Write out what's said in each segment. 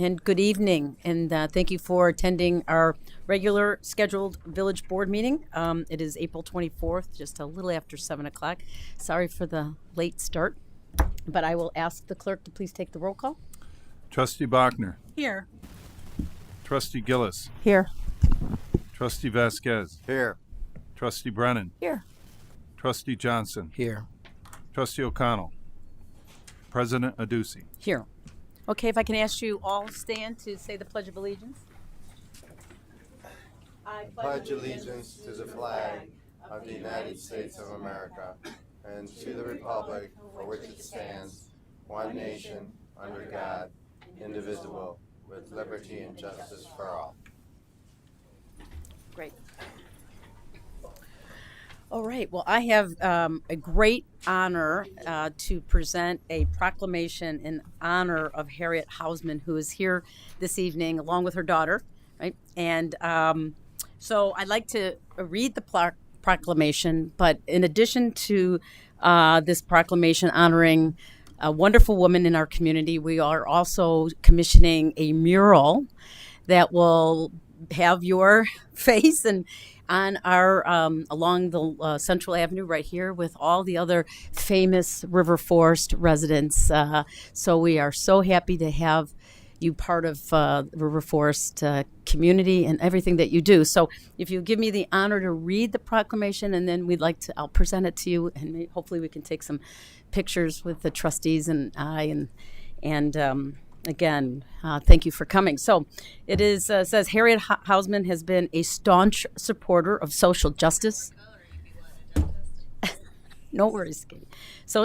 And good evening, and thank you for attending our regular scheduled village board meeting. It is April 24th, just a little after 7 o'clock. Sorry for the late start, but I will ask the clerk to please take the roll call. Trustee Bachner. Here. Trustee Gillis. Here. Trustee Vasquez. Here. Trustee Brennan. Here. Trustee Johnson. Here. Trustee O'Connell. President Aducey. Here. Okay, if I can ask you all stand to say the Pledge of Allegiance. I Pledge allegiance to the flag of the United States of America and to the republic for which it stands, one nation, under God, indivisible, with liberty and justice for all. Great. All right. Well, I have a great honor to present a proclamation in honor of Harriet Hausman, who is here this evening along with her daughter. Right. And so I'd like to read the proclamation. But in addition to this proclamation honoring a wonderful woman in our community, we are also commissioning a mural that will have your face and on our along the Central Avenue right here with all the other famous River Forest residents. So we are so happy to have you part of River Forest community and everything that you do. So if you give me the honor to read the proclamation, and then I'll present it to you, and hopefully we can take some pictures with the trustees and I and again, thank you for coming. So it is says Harriet Hausman has been a staunch supporter of social justice. No worries, Katie.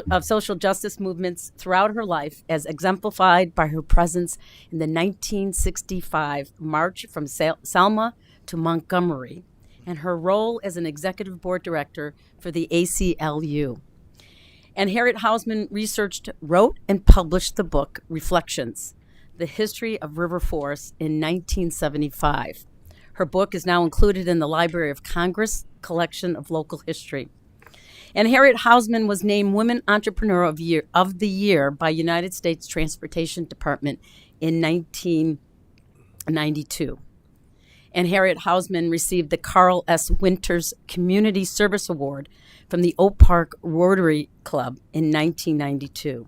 Of social justice movements throughout her life, as exemplified by her presence in the 1965 March from Selma to Montgomery, and her role as an executive board director for the ACLU. And Harriet Hausman researched, wrote, and published the book Reflections, The History of River Forest in 1975. Her book is now included in the Library of Congress collection of local history. And Harriet Hausman was named Women Entrepreneur of the Year by United States Transportation Department in 1992. And Harriet Hausman received the Carl S. Winters Community Service Award from the Oak Park Rotary Club in 1992.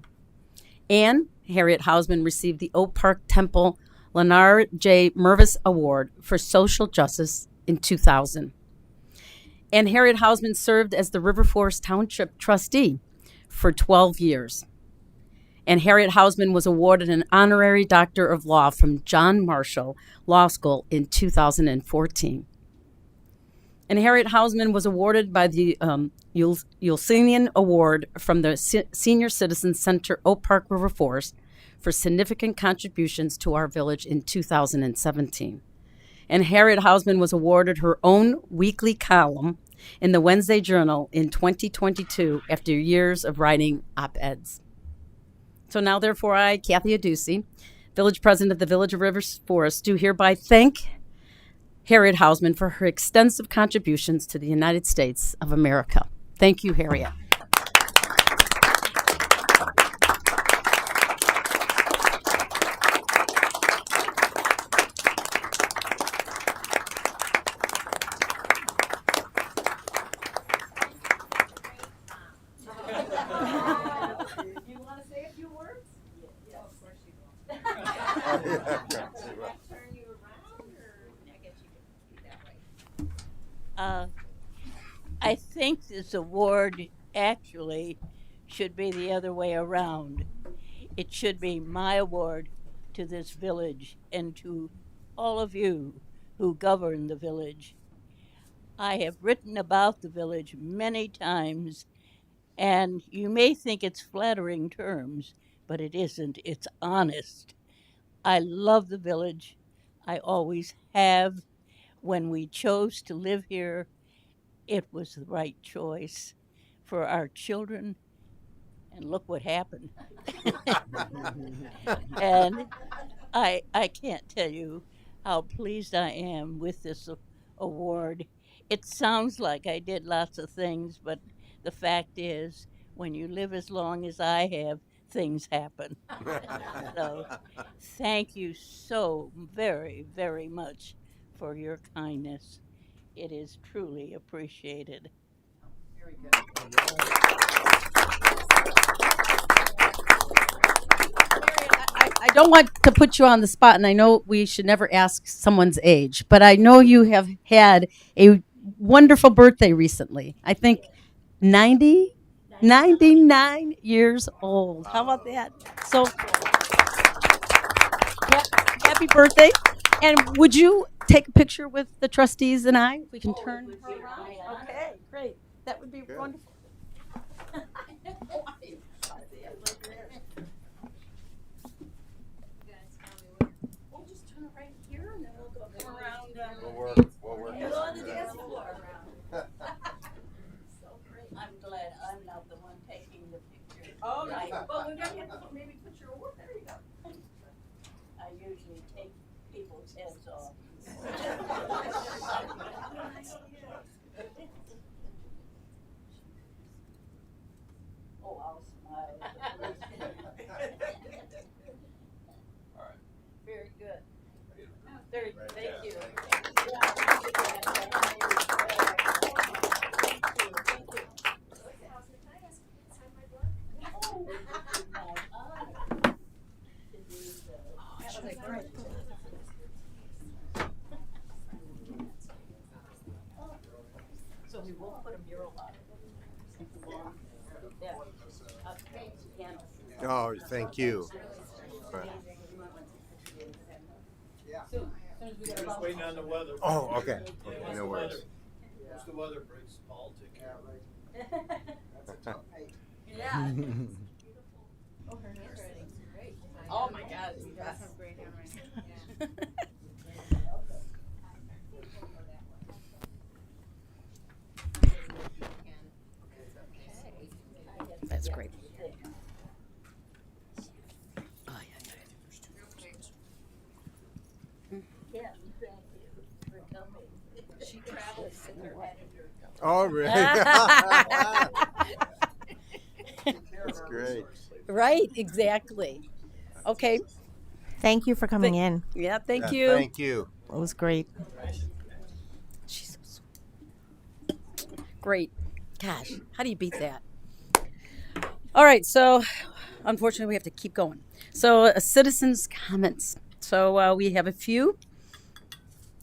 And Harriet Hausman received the Oak Park Temple Leonard J. Mervis Award for Social Justice in 2000. And Harriet Hausman served as the River Forest Township trustee for 12 years. And Harriet Hausman was awarded an honorary Doctor of Law from John Marshall Law School in 2014. And Harriet Hausman was awarded by the Ulsinian Award from the Senior Citizen Center, Oak Park River Forest, for significant contributions to our village in 2017. And Harriet Hausman was awarded her own weekly column in the Wednesday Journal in 2022 after years of writing op-eds. So now, therefore, I, Kathy Aducey, Village President of the Village of River Forest, do hereby thank Harriet Hausman for her extensive contributions to the United States of America. Thank you, Harriet. You want to say a few words? Yeah, of course you will. Turn you around, or I guess you can do that way. I think this award actually should be the other way around. It should be my award to this village and to all of you who govern the village. I have written about the village many times, and you may think it's flattering terms, but it isn't. It's honest. I love the village. I always have. When we chose to live here, it was the right choice for our children, and look what happened. And I can't tell you how pleased I am with this award. It sounds like I did lots of things, but the fact is, when you live as long as I have, things happen. So thank you so very, very much for your kindness. It is truly appreciated. Very good. I don't want to put you on the spot, and I know we should never ask someone's age, but I know you have had a wonderful birthday recently. I think 90, 99 years old. How about that? So, happy birthday. And would you take a picture with the trustees and I? We can turn her around. Okay, great. That would be Good. wonderful. We'll just turn it right here and then we'll go come around. We'll work. We'll go on the dance floor. I'm glad I'm not the one taking the picture. Oh, Right. well, we're gonna have to maybe put your award. There you go. I usually take people's heads off. Oh, I'll smile. Very good. Very good. Thank you. So we will put a mural on it. Yeah. Piano. Oh, thank you. Right. Just waiting on the weather. Oh, okay. No worries. Once the weather breaks, I'll take care of it. Yeah. Oh my God. Yes. That's great. Oh, yeah, Yeah, thank you for coming. She travels with her editor. Oh, really? yeah. That's great. Right, exactly. Okay. Thank you for coming in. Yeah, thank Yeah, you. Thank you. It was great. She's so sweet. Great. Gosh, how do you beat that? All right, so unfortunately we have to keep going. So citizens' comments. So we have a few.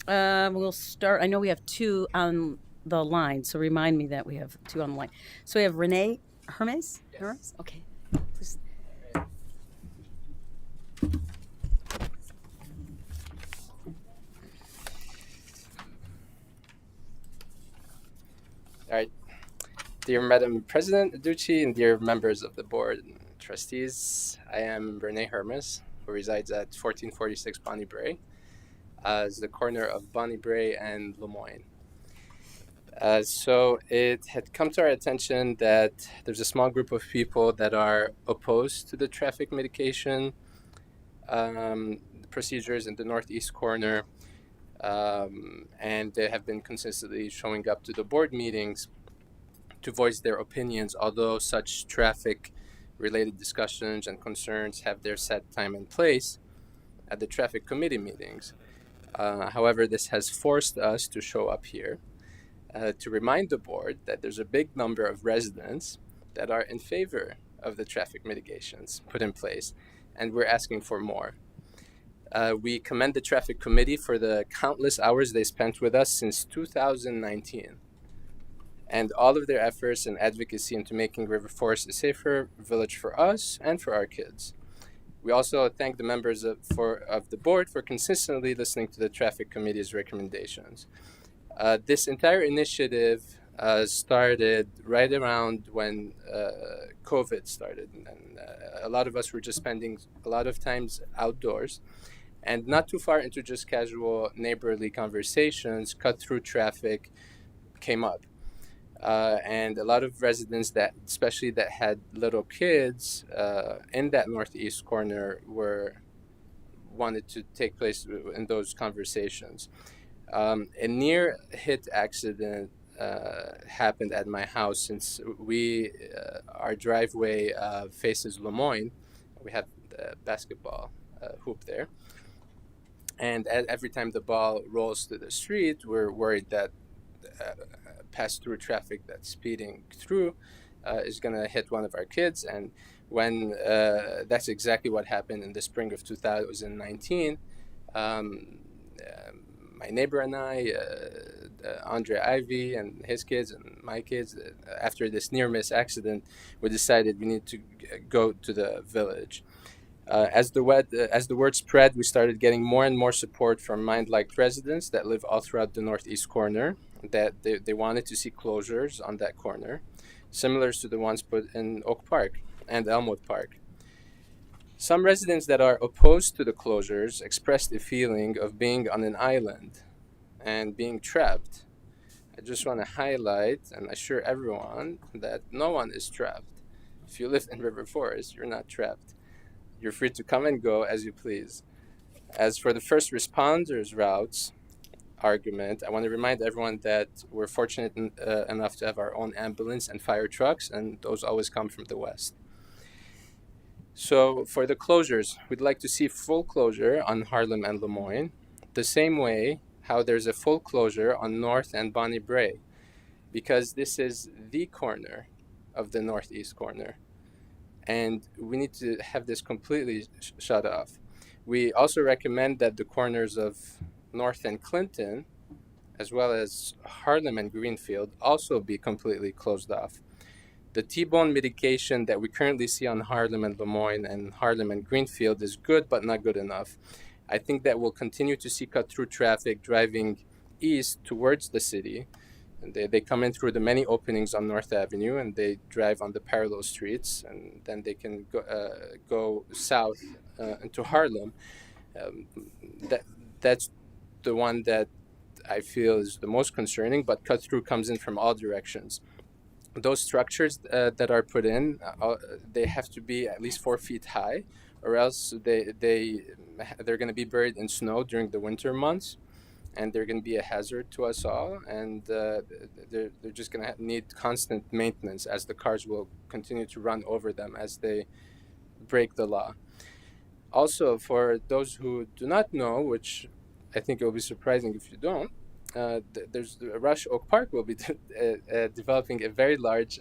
We'll start. I know we have two on the line, so remind me that we have two on the line. So we have Renee Hermes. Hermes? Okay. Please. All right. Dear Madam President Aducci and dear members of the board and trustees, I am Renee Hermes, who resides at 1446 Bonnie Bray, as the corner of Bonnie Bray and Lemoyne. So it had come to our attention that there's a small group of people that are opposed to the traffic mitigation procedures in the northeast corner, and they have been consistently showing up to the board meetings to voice their opinions, although such traffic related discussions and concerns have their set time and place at the traffic committee meetings. However, this has forced us to show up here to remind the board that there's a big number of residents that are in favor of the traffic mitigations put in place, and we're asking for more. We commend the traffic committee for the countless hours they spent with us since 2019 and all of their efforts and advocacy into making River Forest a safer village for us and for our kids. We also thank the members of the board for consistently listening to the traffic committee's recommendations. This entire initiative started right around when COVID started, and a lot of us were just spending a lot of times outdoors, and not too far into just casual neighborly conversations, cut through traffic came up. And a lot of residents that, especially that had little kids in that northeast corner, wanted to take place in those conversations. A near hit accident happened at my house, since our driveway faces Lemoyne. We have the basketball hoop there, and every time the ball rolls to the street, we're worried that pass-through traffic that's speeding through is going to hit one of our kids. And when that's exactly what happened in the spring of 2019. My neighbor and I, Andre Ivy and his kids and my kids, after this near-miss accident, we decided we need to go to the village. As the word spread, we started getting more and more support from mind-liked residents that live all throughout the northeast corner, that they wanted to see closures on that corner, similar to the ones put in Oak Park and Elmwood Park. Some residents that are opposed to the closures expressed a feeling of being on an island and being trapped. I just want to highlight and assure everyone that no one is trapped. If you live in River Forest, you're not trapped. You're free to come and go as you please. As for the first responders routes argument, I want to remind everyone that we're fortunate enough to have our own ambulance and fire trucks, and those always come from the west. So for the closures, we'd like to see full closure on Harlem and Lemoyne, the same way how there's a full closure on North and Bonnie Bray, because this is the corner of the northeast corner, and we need to have this completely shut off. We also recommend that the corners of North and Clinton, as well as Harlem and Greenfield, also be completely closed off. The T-bone mitigation that we currently see on Harlem and Lemoyne and Harlem and Greenfield is good, but not good enough. I think that we'll continue to see cut-through traffic driving east towards the city. And they come in through the many openings on North Avenue, and they drive on the parallel streets, and then they can go south into Harlem. That's the one that I feel is the most concerning, but cut-through comes in from all directions. Those structures that are put in, they have to be at least 4 feet high, or else they're going to be buried in snow during the winter months, and they're going to be a hazard to us all, and they're just going to need constant maintenance, as the cars will continue to run over them as they break the law. Also, for those who do not know, which I think it will be surprising if you don't, there's Rush Oak Park will be developing a very large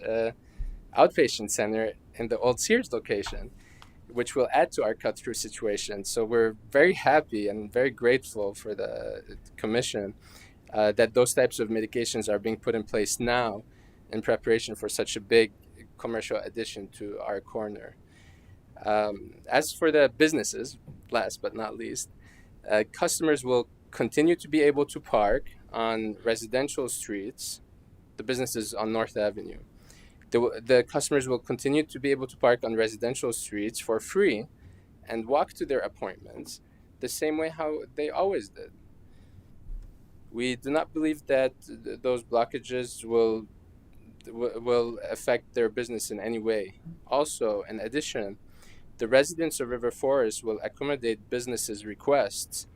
outpatient center in the old Sears location, which will add to our cut-through situation. So we're very happy and very grateful for the commission that those types of mitigations are being put in place now in preparation for such a big commercial addition to our corner. As for the businesses, last but not least, customers will continue to be able to park on residential streets, the businesses on North Avenue. The customers will continue to be able to park on residential streets for free and walk to their appointments the same way how they always did. We do not believe that those blockages will affect their business in any way. Also, in addition, the residents of River Forest will accommodate businesses' requests,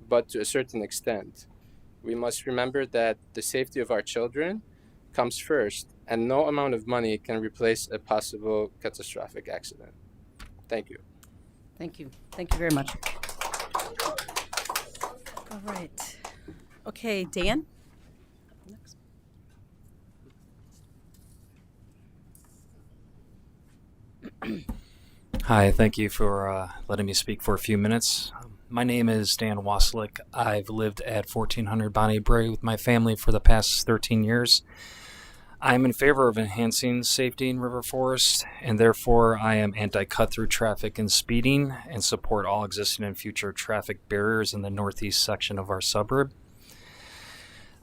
but to a certain extent. We must remember that the safety of our children comes first, and no amount of money can replace a possible catastrophic accident. Thank you. Thank you. Thank you very much. All right. Okay, Dan? Next. Hi, thank you for letting me speak for a few minutes. My name is Dan Waslick. I've lived at 1400 Bonnie Bray with my family for the past 13 years. I'm in favor of enhancing safety in River Forest, and therefore I am anti-cut-through traffic and speeding and support all existing and future traffic barriers in the northeast section of our suburb.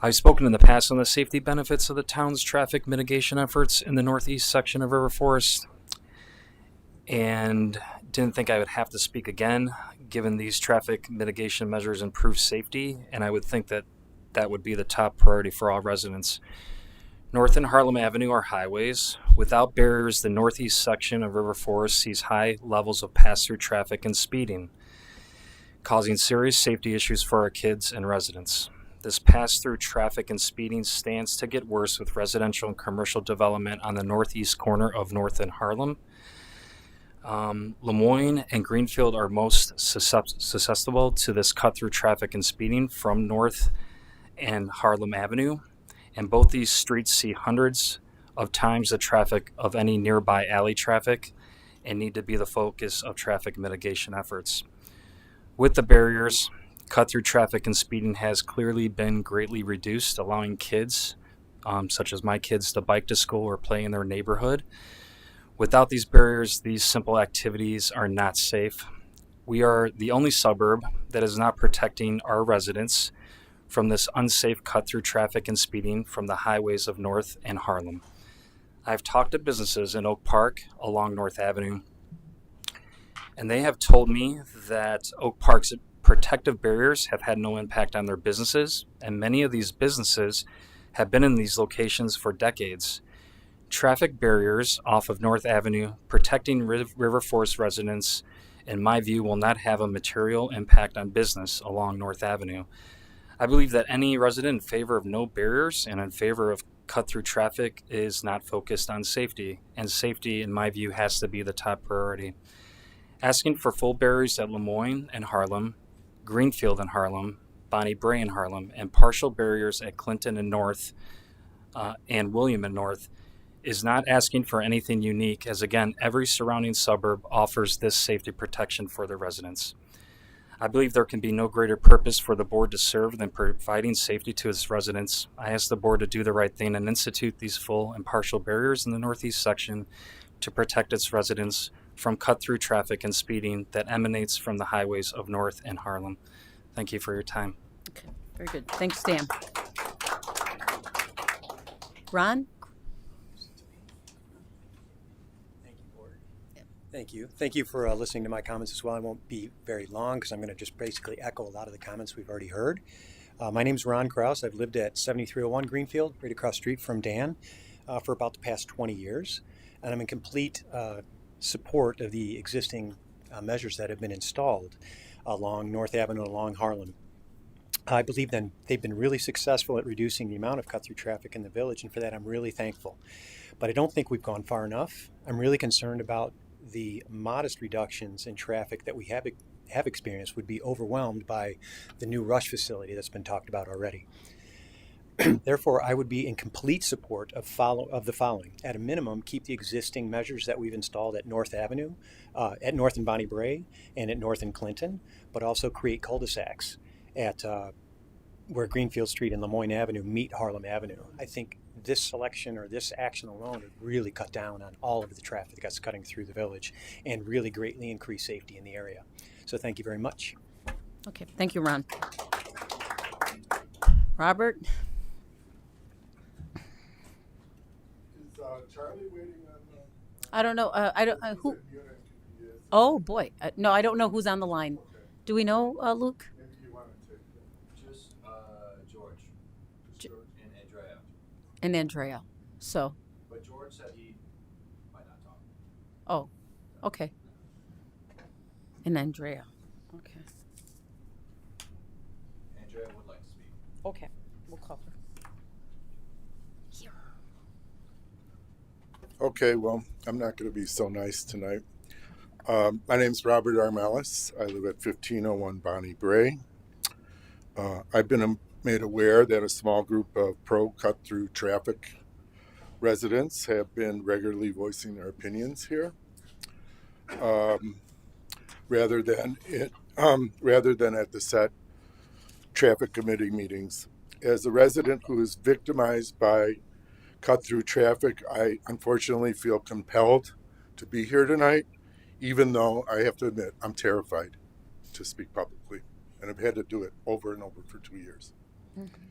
I've spoken in the past on the safety benefits of the town's traffic mitigation efforts in the northeast section of River Forest, and didn't think I would have to speak again, given these traffic mitigation measures improve safety, and I would think that that would be the top priority for all residents. North and Harlem Avenue are highways. Without barriers, the northeast section of River Forest sees high levels of pass-through traffic and speeding, causing serious safety issues for our kids and residents. this pass-through traffic and speeding stands to get worse with residential and commercial development on the northeast corner of North and Harlem. Lemoyne and Greenfield are most susceptible to this cut-through traffic and speeding from North and Harlem Avenue, and both these streets see hundreds of times the traffic of any nearby alley traffic and need to be the focus of traffic mitigation efforts. With the barriers, cut-through traffic and speeding has clearly been greatly reduced, allowing kids, such as my kids, to bike to school or play in their neighborhood. Without these barriers, these simple activities are not safe. We are the only suburb that is not protecting our residents from this unsafe cut-through traffic and speeding from the highways of North and Harlem. I've talked to businesses in Oak Park along North Avenue, and they have told me that Oak Park's protective barriers have had no impact on their businesses, and many of these businesses have been in these locations for decades. Traffic barriers off of North Avenue protecting River Forest residents, in my view, will not have a material impact on business along North Avenue. I believe that any resident in favor of no barriers and in favor of cut-through traffic is not focused on safety, and safety, in my view, has to be the top priority. Asking for full barriers at Lemoyne and Harlem, Greenfield and Harlem, Bonnie Bray and Harlem, and partial barriers at Clinton and North and William and North is not asking for anything unique, as again, every surrounding suburb offers this safety protection for their residents. I believe there can be no greater purpose for the board to serve than providing safety to its residents. I ask the board to do the right thing and institute these full and partial barriers in the northeast section to protect its residents from cut-through traffic and speeding that emanates from the highways of North and Harlem. Thank you for your time. Okay, very good. Thanks, Dan. Ron? Thank you, Board. Thank you. Thank you for listening to my comments as well. I won't be very long because I'm going to just basically echo a lot of the comments we've already heard. My name's Ron Krause. I've lived at 7301 Greenfield, right across the street from Dan, for about the past 20 years. And I'm in complete support of the existing measures that have been installed along North Avenue, along Harlem. I believe then they've been really successful at reducing the amount of cut-through traffic in the village, and for that I'm really thankful. But I don't think we've gone far enough. I'm really concerned about the modest reductions in traffic that we have experienced would be overwhelmed by the new rush facility that's been talked about already. Therefore, I would be in complete support of the following. At a minimum, keep the existing measures that we've installed at North Avenue, at North and Bonnie Bray, and at North and Clinton, but also create cul-de-sacs at where Greenfield Street and Lemoyne Avenue meet Harlem Avenue. I think this selection or this action alone would really cut down on all of the traffic that's cutting through the village and really greatly increase safety in the area. So thank you very much. Okay, thank you, Ron. Robert? Is Charlie waiting on I don't know. I don't. Who? unit? Yes. Oh boy. No, I don't know who's on the line. Okay. Do we know, Luke? Maybe you want to take it. Just George. Just J- George. And Andrea. And Andrea. So, But George said he might not talk. oh, okay. And Andrea. Okay. Andrea would like to speak. Okay. We'll call her. Here. Okay, well, I'm not going to be so nice tonight. My name's Robert Armelis. I live at 1501 Bonnie Bray. I've been made aware that a small group of pro-cut-through traffic residents have been regularly voicing their opinions here, rather than at the set traffic committee meetings. As a resident who is victimized by cut-through traffic, I unfortunately feel compelled to be here tonight, even though I have to admit I'm terrified to speak publicly, and I've had to do it over and over for 2 years. Mm-hmm.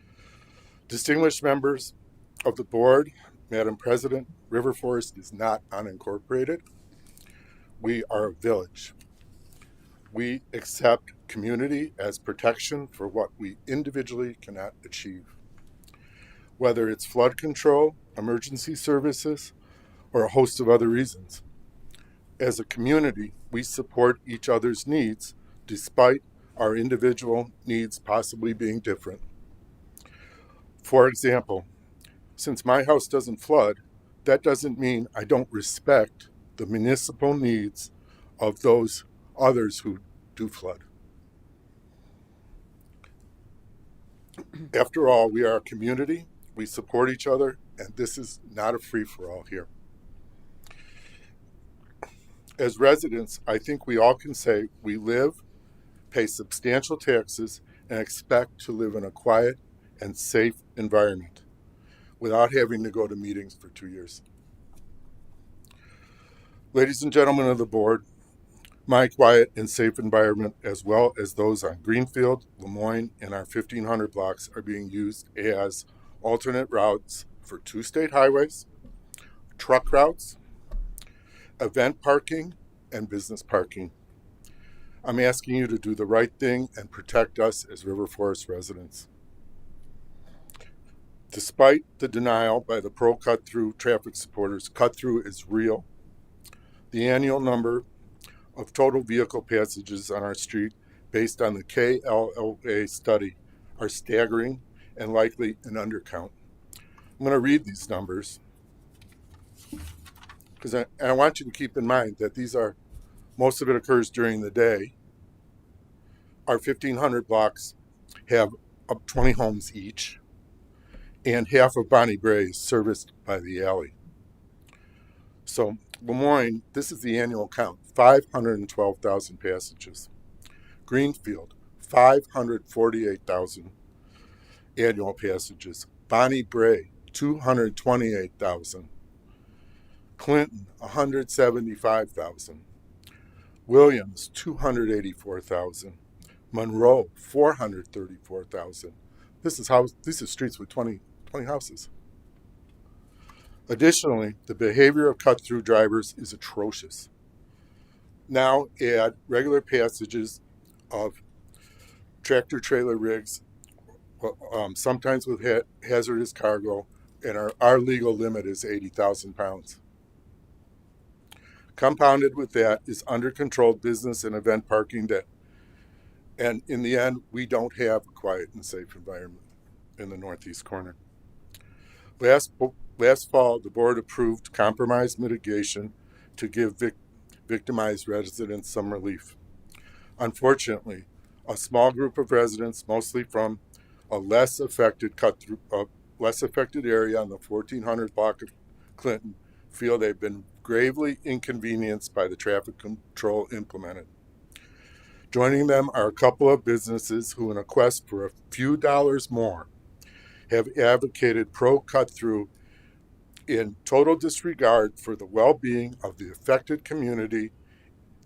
Distinguished members of the board, Madam President, River Forest is not unincorporated. We are a village. We accept community as protection for what we individually cannot achieve. Whether it's flood control, emergency services, or a host of other reasons. As a community, we support each other's needs despite our individual needs possibly being different. For example, since my house doesn't flood, that doesn't mean I don't respect the municipal needs of those others who do flood. After all, we are a community, we support each other, and this is not a free-for-all here. As residents, I think we all can say we live, pay substantial taxes, and expect to live in a quiet and safe environment without having to go to meetings for 2 years. Ladies and gentlemen of the board, my quiet and safe environment, as well as those on Greenfield, Lemoyne, and our 1500 blocks, are being used as alternate routes for 2 state highways, truck routes, event parking, and business parking. I'm asking you to do the right thing and protect us as River Forest residents. Despite the denial by the pro cut-through traffic supporters, cut-through is real. The annual number of total vehicle passages on our street based on the KLLA study are staggering and likely an undercount. I'm going to read these numbers because I want you to keep in mind that most of it occurs during the day. Our 1500 blocks have up 20 homes each, and half of Bonnie Bray is serviced by the alley. So Lemoyne, this is the annual count, 512,000 passages. Greenfield, 548,000 annual passages. Bonnie Bray, 228,000. Clinton, 175,000. Williams, 284,000. Monroe, 434,000. This is streets with 20 houses. Additionally, the behavior of cut-through drivers is atrocious. Now add regular passages of tractor-trailer rigs, sometimes with hazardous cargo, and our legal limit is 80,000 pounds. Compounded with that is under-controlled business and event parking and in the end, we don't have a quiet and safe environment in the northeast corner. Last fall, the board approved compromise mitigation to give victimized residents some relief. Unfortunately, a small group of residents, mostly from a less affected area on the 1400 block of Clinton, feel they've been gravely inconvenienced by the traffic control implemented. Joining them are a couple of businesses who, in a quest for a few dollars more, have advocated pro cut-through in total disregard for the well-being of the affected community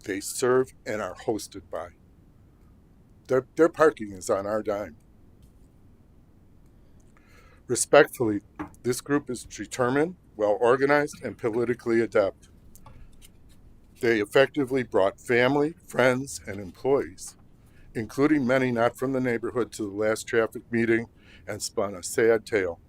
they serve and are hosted by. Their parking is on our dime. Respectfully, this group is determined, well-organized, and politically adept. They effectively brought family, friends, and employees, including many not from the neighborhood, to the last traffic meeting and spun a sad tale.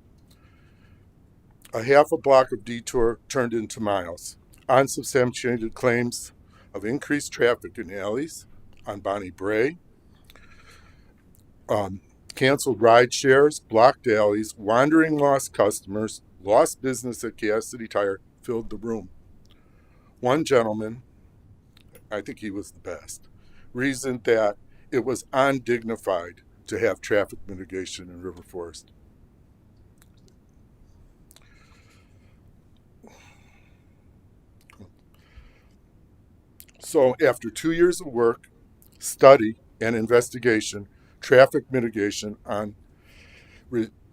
A half a block of detour turned into miles. Unsubstantiated claims of increased traffic in alleys, on Bonnie Bray, canceled ride shares, blocked alleys, wandering lost customers, lost business at Gas City Tire filled the room. One gentleman, I think he was the best, reasoned that it was undignified to have traffic mitigation in River Forest. So after 2 years of work, study, and investigation, traffic mitigation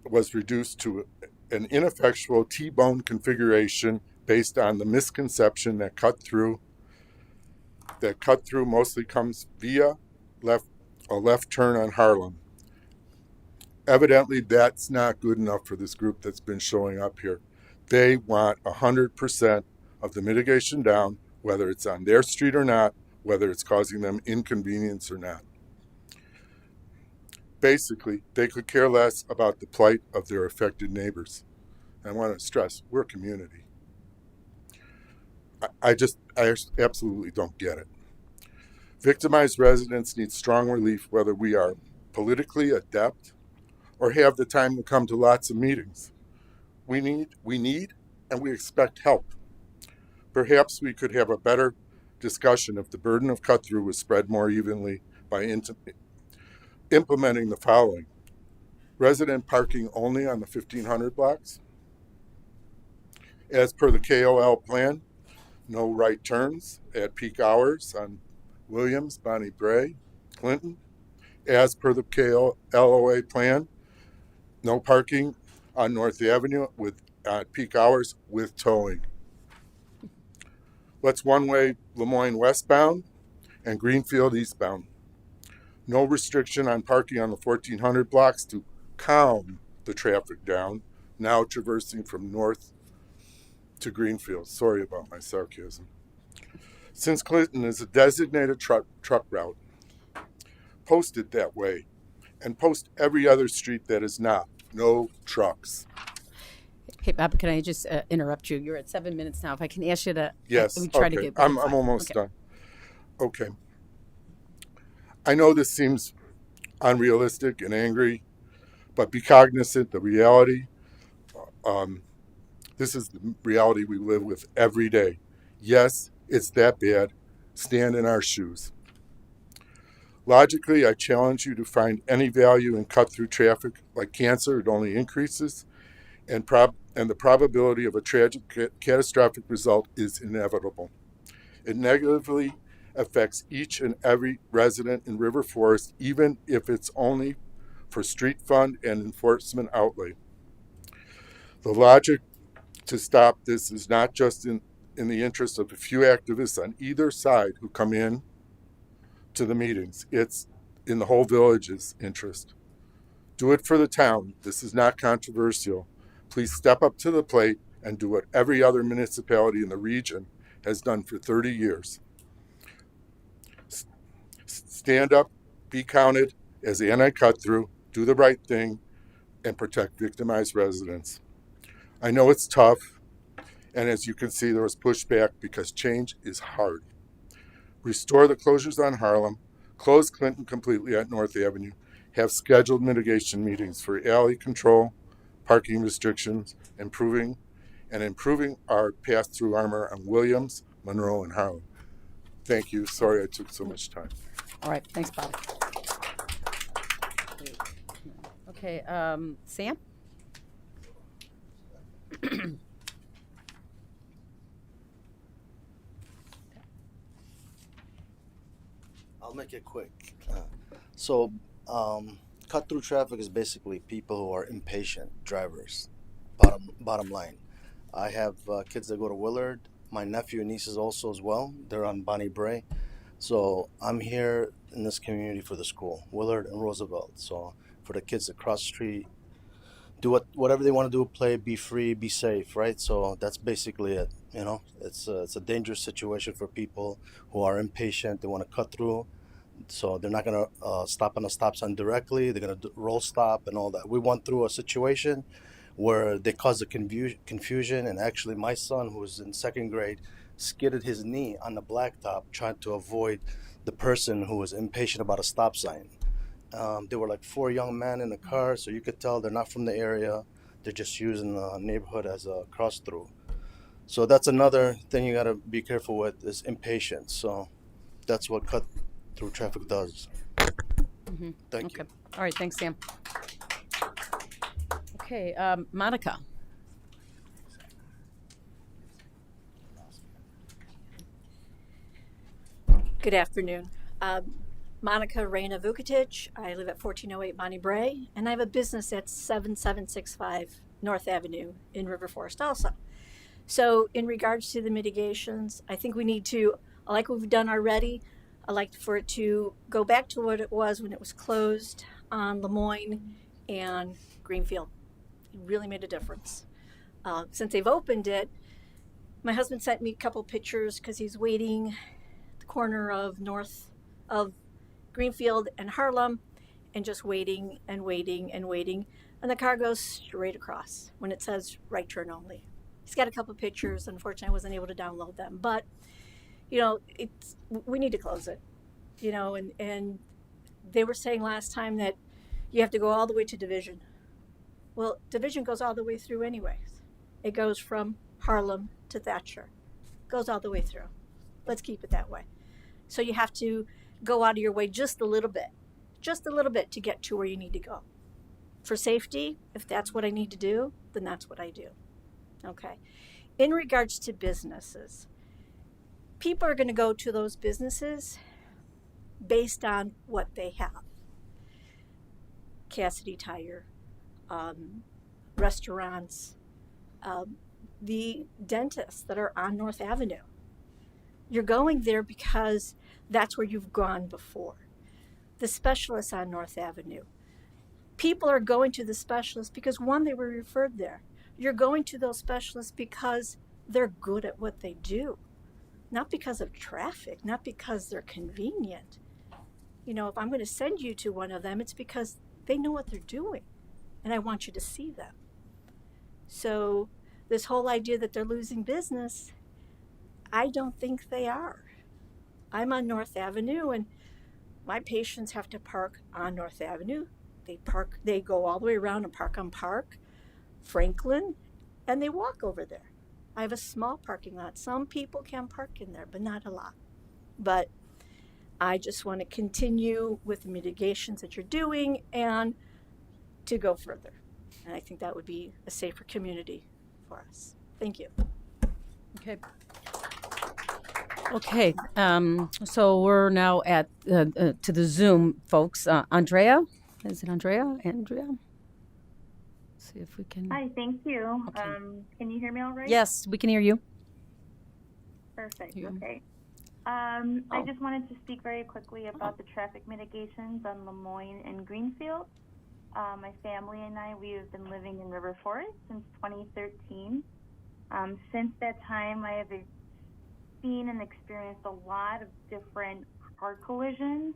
was reduced to an ineffectual T-bone configuration based on the misconception that cut through mostly comes via a left turn on Harlem. Evidently, that's not good enough for this group that's been showing up here. They want 100% of the mitigation down, whether it's on their street or not, whether it's causing them inconvenience or not. Basically, they could care less about the plight of their affected neighbors. I want to stress, we're a community. I absolutely don't get it. Victimized residents need strong relief, whether we are politically adept or have the time to come to lots of meetings. We need, and we expect help. Perhaps we could have a better discussion if the burden of cut-through was spread more evenly by implementing the following: resident parking only on the 1500 blocks. As per the KOL plan, no right turns at peak hours on Williams, Bonnie Bray, Clinton. As per the KOLOA plan, no parking on North Avenue at peak hours with towing. Let's one-way Lemoyne westbound and Greenfield eastbound. No restriction on parking on the 1400 blocks to calm the traffic down, now traversing from north to Greenfield. Sorry about my sarcasm. Since Clinton is a designated truck route, post it that way, and post every other street that is not. No trucks. Hey, Bob, can I just interrupt you? You're at 7 minutes now. If I can ask you to, Yes. we try Okay. to get. I'm almost done. Okay. I know this seems unrealistic and angry, but be cognizant the reality. This is the reality we live with every day. Yes, it's that bad. Stand in our shoes. Logically, I challenge you to find any value in cut-through traffic. Like cancer, it only increases, and the probability of a tragic, catastrophic result is inevitable. It negatively affects each and every resident in River Forest, even if it's only for street fund and enforcement outlay. The logic to stop this is not just in the interest of a few activists on either side who come in to the meetings. It's in the whole village's interest. Do it for the town. This is not controversial. Please step up to the plate and do what every other municipality in the region has done for 30 years. Stand up, be counted as the anti-cut-through, do the right thing, and protect victimized residents. I know it's tough, and as you can see, there was pushback because change is hard. Restore the closures on Harlem, close Clinton completely at North Avenue, have scheduled mitigation meetings for alley control, parking restrictions, improving our pass-through armor on Williams, Monroe, and Harlem. Thank you. Sorry I took so much time. All right. Thanks, Bob. Okay, Sam? I'll make it quick. Cut-through traffic is basically people who are impatient drivers. Bottom line. I have kids that go to Willard. My nephew and nieces also as well. They're on Bonnie Bray. So I'm here in this community for the school, Willard and Roosevelt. So for the kids across the street, do whatever they want to do, play, be free, be safe, right? So that's basically it. You know, it's a dangerous situation for people who are impatient. They want to cut through. So they're not going to stop on a stop sign directly. They're going to roll stop and all that. We went through a situation where they caused a confusion, and actually my son, who was in second grade, skidded his knee on the blacktop trying to avoid the person who was impatient about a stop sign. There were like 4 young men in the car, so you could tell they're not from the area. They're just using the neighborhood as a cross-through. So that's another thing you got to be careful with is impatience. So that's what cut-through traffic does. Mm-hmm. Thank you. All right. Thanks, Sam. Okay, Monica. Good afternoon. Monica Reyna Vukotic. I live at 1408 Bonnie Bray, and I have a business at 7765 North Avenue in River Forest also. So in regards to the mitigations, I think we need to, like we've done already, I'd like for it to go back to what it was when it was closed on Lemoyne and Greenfield. It really made a difference. Since they've opened it, my husband sent me a couple pictures because he's waiting at the corner of north of Greenfield and Harlem and just waiting and waiting and waiting. And the car goes straight across when it says right turn only. He's got a couple pictures. Unfortunately, I wasn't able to download them. But, we need to close it, and they were saying last time that you have to go all the way to Division Well, division goes all the way through anyways. It goes from Harlem to Thatcher. Goes all the way through. Let's keep it that way. So you have to go out of your way just a little bit to get to where you need to go. For safety, if that's what I need to do, then that's what I do. Okay. In regards to businesses, people are going to go to those businesses based on what they have. Cassidy Tire, restaurants, the dentists that are on North Avenue. You're going there because that's where you've gone before. The specialists on North Avenue. People are going to the specialists because, one, they were referred there. You're going to those specialists because they're good at what they do, not because of traffic, not because they're convenient. You know, if I'm going to send you to one of them, it's because they know what they're doing, and I want you to see them. So this whole idea that they're losing business, I don't think they are. I'm on North Avenue, and my patients have to park on North Avenue. They go all the way around and park on Park, Franklin, and they walk over there. I have a small parking lot. Some people can park in there, but not a lot. But I just want to continue with the mitigations that you're doing and to go further. And I think that would be a safer community for us. Thank you. Okay. Okay. So we're now at to the Zoom folks. Andrea, is it Andrea? Andrea. Let's see if we can. Hi, thank you. Okay. Can you hear me all right? Yes, we can hear you. Perfect. Yeah. Okay. I just wanted to speak very quickly about the traffic mitigations on Lemoyne and Greenfield. My family and I, we have been living in River Forest since 2013. Since that time, I have seen and experienced a lot of different car collisions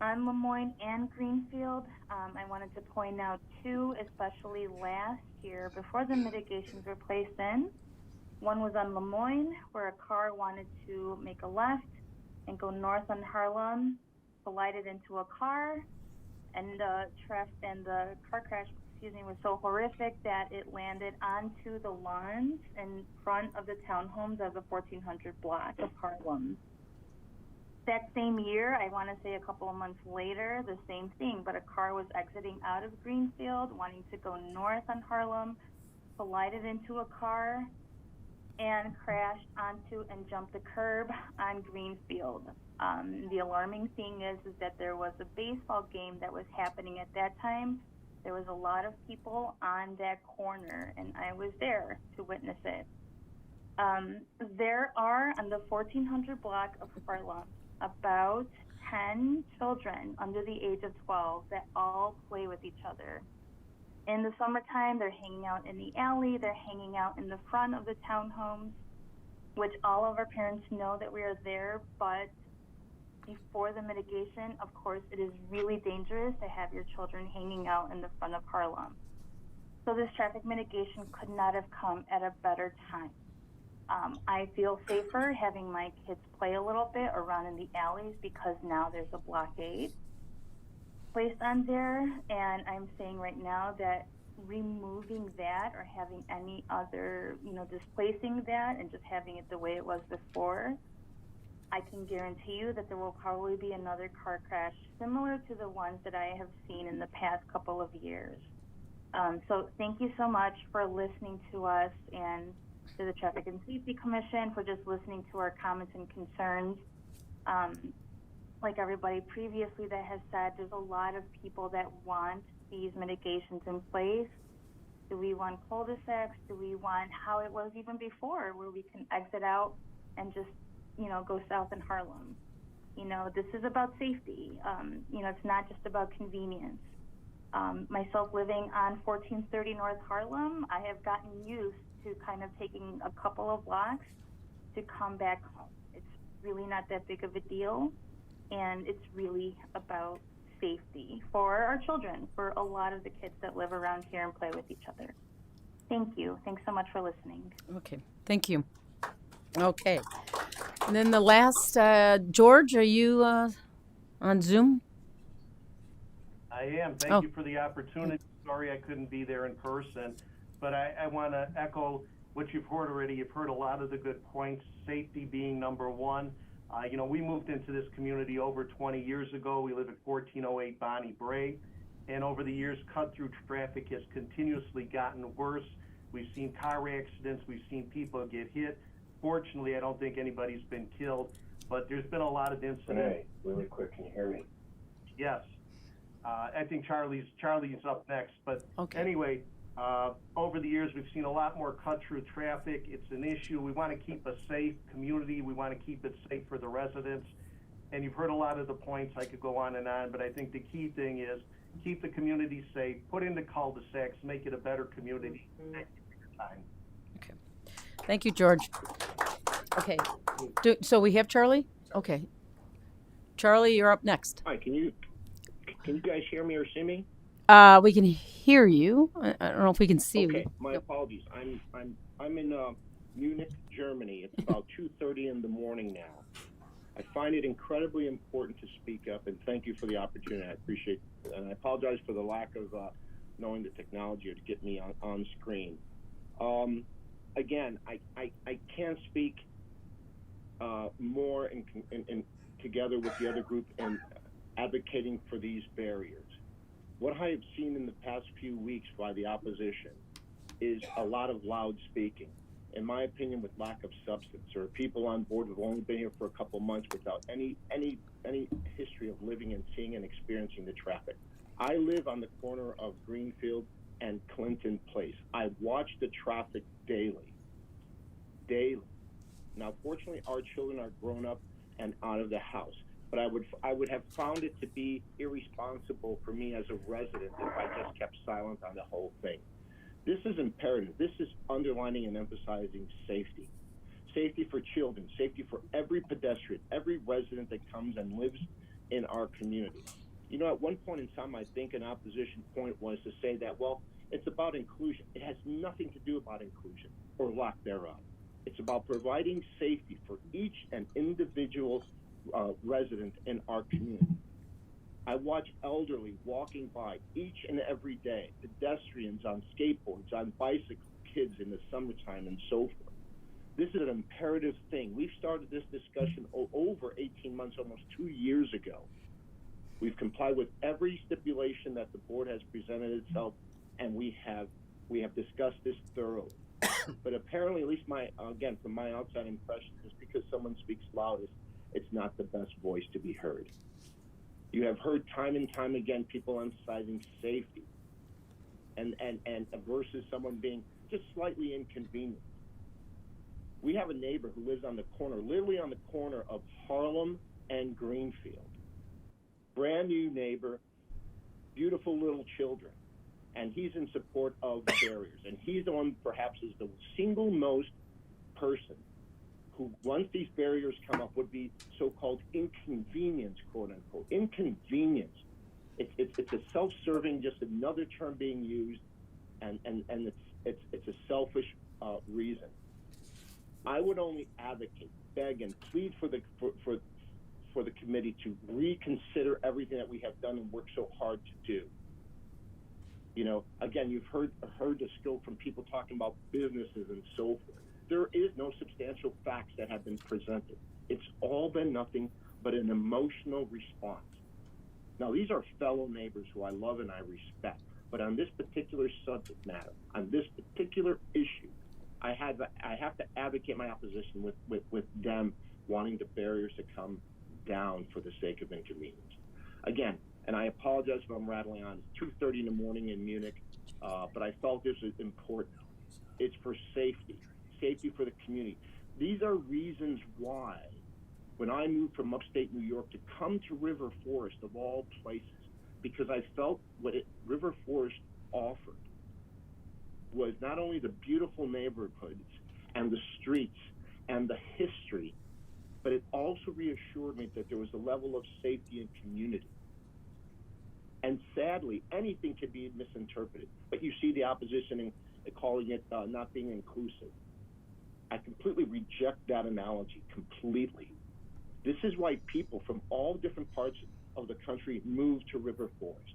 on Lemoyne and Greenfield. I wanted to point out two, especially last year, before the mitigations were placed in. One was on Lemoyne, where a car wanted to make a left and go north on Harlem, collided into a car, and the car crash, was so horrific that it landed onto the lawns in front of the townhomes of the 1400 block of Harlem. That same year, I want to say a couple of months later, the same thing, but a car was exiting out of Greenfield, wanting to go north on Harlem, collided into a car, and crashed onto and jumped the curb on Greenfield. The alarming thing is that there was a baseball game that was happening at that time. There was a lot of people on that corner, and I was there to witness it. There are, on the 1400 block of Harlem, about 10 children under the age of 12 that all play with each other. In the summertime, they're hanging out in the alley, they're hanging out in the front of the townhomes, which all of our parents know that we are there, but before the mitigation, of course, it is really dangerous to have your children hanging out in the front of Harlem. So this traffic mitigation could not have come at a better time. I feel safer having my kids play a little bit or run in the alleys because now there's a blockade placed on there, and I'm saying right now that removing that or having any other, displacing that and just having it the way it was before, I can guarantee you that there will probably be another car crash similar to the ones that I have seen in the past couple of years. So thank you so much for listening to us and to the Traffic and Safety Commission for just listening to our comments and concerns. Like everybody previously that has said, there's a lot of people that want these mitigations in place. Do we want cul-de-sacs? Do we want how it was even before, where we can exit out and just, go south in Harlem? This is about safety. It's not just about convenience. Myself living on 1430 North Harlem, I have gotten used to kind of taking a couple of blocks to come back home. It's really not that big of a deal, and it's really about safety for our children, for a lot of the kids that live around here and play with each other. Thank you. Thanks so much for listening. Okay. Thank you. Okay. And then the last, George, are you on Zoom? I am. Thank Oh. you for the opportunity. Sorry I couldn't be there in person, but I want to echo what you've heard already. You've heard a lot of the good points, safety being number one. We moved into this community over 20 years ago. We live at 1408 Bonnie Bray, and over the years, cut-through traffic has continuously gotten worse. We've seen car accidents. We've seen people get hit. Fortunately, I don't think anybody's been killed, but there's been a lot of incidents. Renee, really quick, can you hear me? Yes. I think Charlie's up next, but Okay. anyway, over the years we've seen a lot more cut-through traffic. It's an issue. We want to keep a safe community. We want to keep it safe for the residents. And you've heard a lot of the points. I could go on and on, but I think the key thing is keep the community safe, put in the cul-de-sacs, make it a better community. Thank you for your time. Okay. Thank you, George. Okay. So we have Charlie? Okay. Charlie, you're up next. Hi, can you guys hear me or see me? We can hear you. I don't know if we can see Okay, you. my apologies. I'm in Munich, Germany. It's about 2:30 in the morning now. I find it incredibly important to speak up, and thank you for the opportunity. I appreciate it. And I apologize for the lack of knowing the technology to get me on screen. Again, I can't speak more in together with the other group in advocating for these barriers. What I have seen in the past few weeks by the opposition is a lot of loud speaking, in my opinion, with lack of substance. There are people on board who've only been here for a couple months without any history of living and seeing and experiencing the traffic. I live on the corner of Greenfield and Clinton Place. I watch the traffic daily. Now, fortunately, our children are grown up and out of the house. But I would have found it to be irresponsible for me as a resident if I just kept silent on the whole thing. This is imperative. This is underlining and emphasizing safety. Safety for children, safety for every pedestrian, every resident that comes and lives in our community. At one point in time, I think an opposition point was to say that, well, it's about inclusion. It has nothing to do about inclusion or lack thereof. It's about providing safety for each and individual resident in our community. I watch elderly walking by each and every day, pedestrians on skateboards, on bicycles, kids in the summertime, and so forth. This is an imperative thing. We've started this discussion over 18 months, almost 2 years ago. We've complied with every stipulation that the board has presented itself, and we have discussed this thoroughly. But apparently, at least from my outside impression, just because someone speaks loudest, it's not the best voice to be heard. You have heard time and time again people emphasizing safety and versus someone being just slightly inconvenient. We have a neighbor who lives on the corner, literally on the corner of Harlem and Greenfield. Brand new neighbor, beautiful little children, and he's in support of the barriers. And he's the one perhaps is the single most person who, once these barriers come up, would be so-called inconvenience, quote unquote. Inconvenience. It's a self-serving, just another term being used, and it's a selfish reason. I would only advocate, beg, and plead for the committee to reconsider everything that we have done and worked so hard to do. Again, you've heard the scope from people talking about businesses and so forth. There is no substantial facts that have been presented. It's all been nothing but an emotional response. Now, these are fellow neighbors who I love and I respect. But on this particular subject matter, on this particular issue, I have to advocate my opposition with them wanting the barriers to come down for the sake of inconvenience. Again, and I apologize if I'm rattling on. It's 2:30 in the morning in Munich, but I felt this was important. It's for safety for the community. These are reasons why, when I moved from upstate New York to come to River Forest, of all places, because I felt what River Forest offered was not only the beautiful neighborhoods and the streets and the history, but it also reassured me that there was a level of safety and community. And sadly, anything can be misinterpreted. But you see the opposition in calling it not being inclusive. I completely reject that analogy, completely. This is why people from all different parts of the country move to River Forest.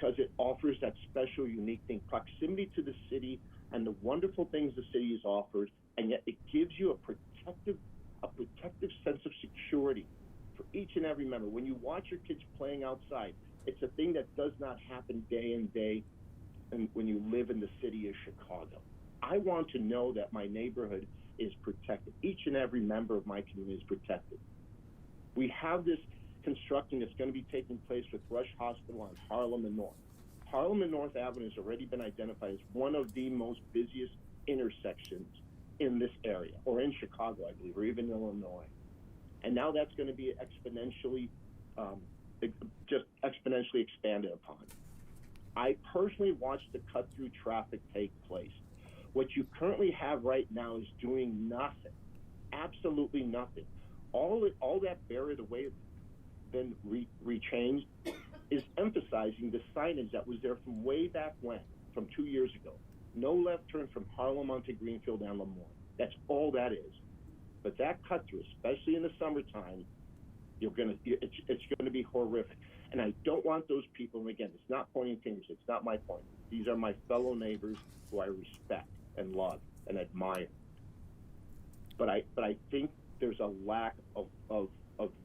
because it offers that special, unique thing, proximity to the city and the wonderful things the city has offered, and yet it gives you a protective sense of security for each and every member. When you watch your kids playing outside, it's a thing that does not happen day in day and when you live in the city of Chicago. I want to know that my neighborhood is protected. Each and every member of my community is protected. We have this construction that's going to be taking place with Rush Hospital on Harlem and North. Harlem and North Avenue has already been identified as one of the most busiest intersections in this area, or in Chicago, I believe, or even Illinois. And now that's going to be exponentially expanded upon. I personally watched the cut-through traffic take place. What you currently have right now is doing nothing, absolutely nothing. All that barrier, the way it's been rechanged, is emphasizing the signage that was there from way back when, from 2 years ago. No left turn from Harlem onto Greenfield and Lemoyne. That's all that is. But that cut-through, especially in the summertime, it's going to be horrific. And I don't want those people, and again, it's not pointing fingers, it's not my point. These are my fellow neighbors who I respect and love and admire. But I think there's a lack of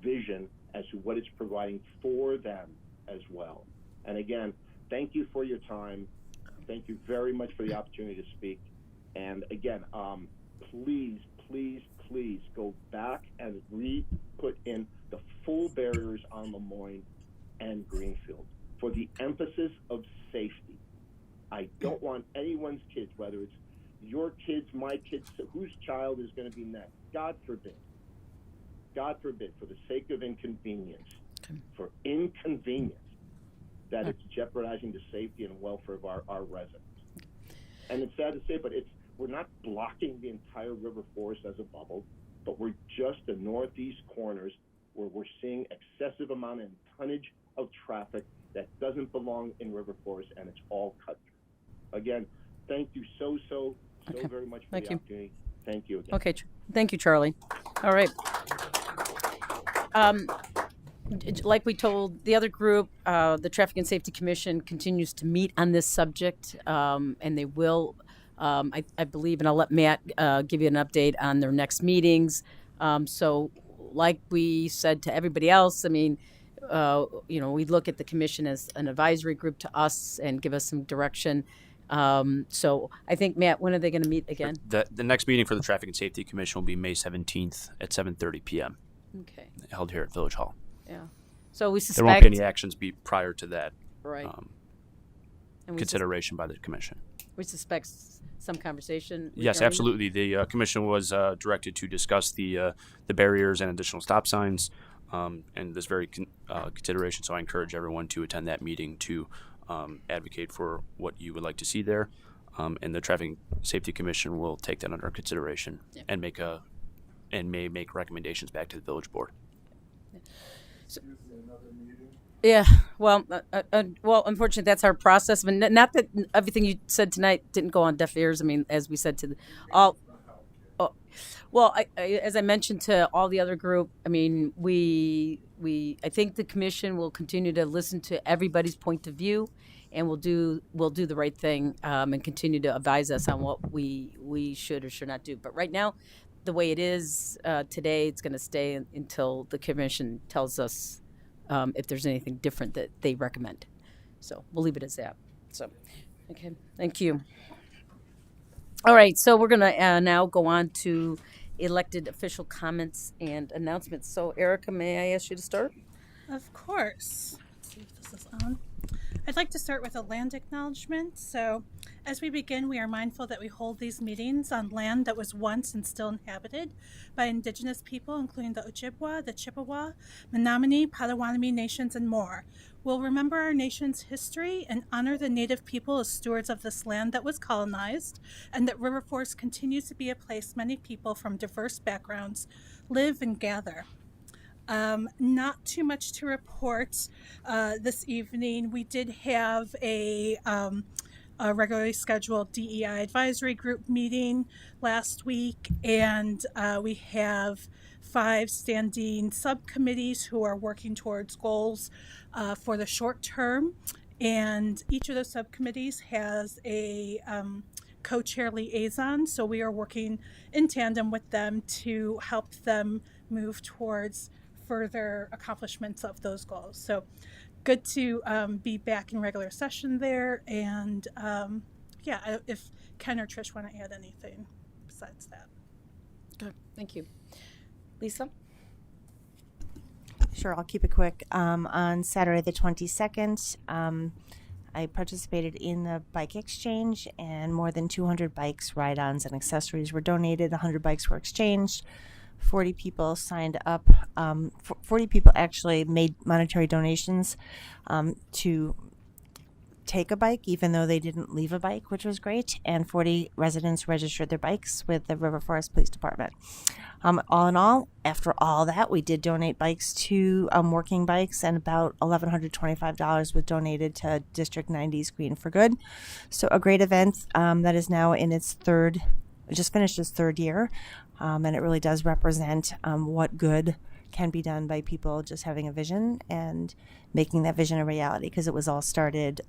vision as to what it's providing for them as well. And again, thank you for your time. Thank you very much for the opportunity to speak. And again, please go back and put in the full barriers on Lemoyne and Greenfield for the emphasis of safety. I don't want anyone's kids, whether it's your kids, my kids, whose child is going to be next. God forbid, for the sake of inconvenience, that it's jeopardizing the safety and welfare of our residents. And it's sad to say, but we're not blocking the entire River Forest as a bubble, but we're just the northeast corners where we're seeing excessive amount and tonnage of traffic that doesn't belong in River Forest, and it's all cut through. Again, thank you so very much for the opportunity. Thank you again. Okay, thank you, Charlie. All right. Like we told the other group, the Traffic and Safety Commission continues to meet on this subject, and they will, I believe, and I'll let Matt give you an update on their next meetings. So like we said to everybody else, I mean, we look at the commission as an advisory group to us and give us some direction. So I think, Matt, when are they going to meet again? The next meeting for the Traffic and Safety Commission will be May 17th at 7:30 p.m. Okay. Held here at Village Hall. Yeah. So we suspect there won't be any actions prior to that. Right. Consideration by the commission. We suspect some conversation. Yes, absolutely. The commission was directed to discuss the barriers and additional stop signs, and this very consideration. So I encourage everyone to attend that meeting to advocate for what you would like to see there, and the Traffic Safety Commission will take that under consideration and may make recommendations back to the village board. So, yeah, well, unfortunately, that's our process. I mean, not that everything you said tonight didn't go on deaf ears. I mean, as we said to all. Well, as I mentioned to all the other group, I mean, I think the commission will continue to listen to everybody's point of view, and we'll do the right thing and continue to advise us on what we should or should not do. But right now, the way it is today, it's going to stay until the commission tells us if there's anything different that they recommend. So we'll leave it as that. So, okay, thank you. All right, so we're going to now go on to elected official comments and announcements. So, Erica, may I ask you to start? Of course. Let's see if this is on. I'd like to start with a land acknowledgement. So, as we begin, we are mindful that we hold these meetings on land that was once and still inhabited by Indigenous people, including the Ojibwa, the Chippewa, Menominee, Potawatomi nations, and more. We'll remember our nation's history and honor the Native people as stewards of this land that was colonized, and that River Forest continues to be a place many people from diverse backgrounds live and gather. Not too much to report this evening. We did have a regularly scheduled DEI advisory group meeting last week, and we have 5 standing subcommittees who are working towards goals for the short term And each of those subcommittees has a co-chair liaison. So we are working in tandem with them to help them move towards further accomplishments of those goals. So good to be back in regular session there. And if Ken or Trish want to add anything besides that. Good. Thank you. Lisa? Sure, I'll keep it quick. On Saturday the 22nd, I participated in the bike exchange, and more than 200 bikes, ride-ons, and accessories were donated. 100 bikes were exchanged. 40 people signed up. 40 people actually made monetary donations to take a bike, even though they didn't leave a bike, which was great. And 40 residents registered their bikes with the River Forest Police Department. All in all, after all that, we did donate bikes to working bikes, and about $1,125 was donated to District 90's Green for Good. So a great event that is now in its just finished its third year, and it really does represent what good can be done by people just having a vision and making that vision a reality, because it was all started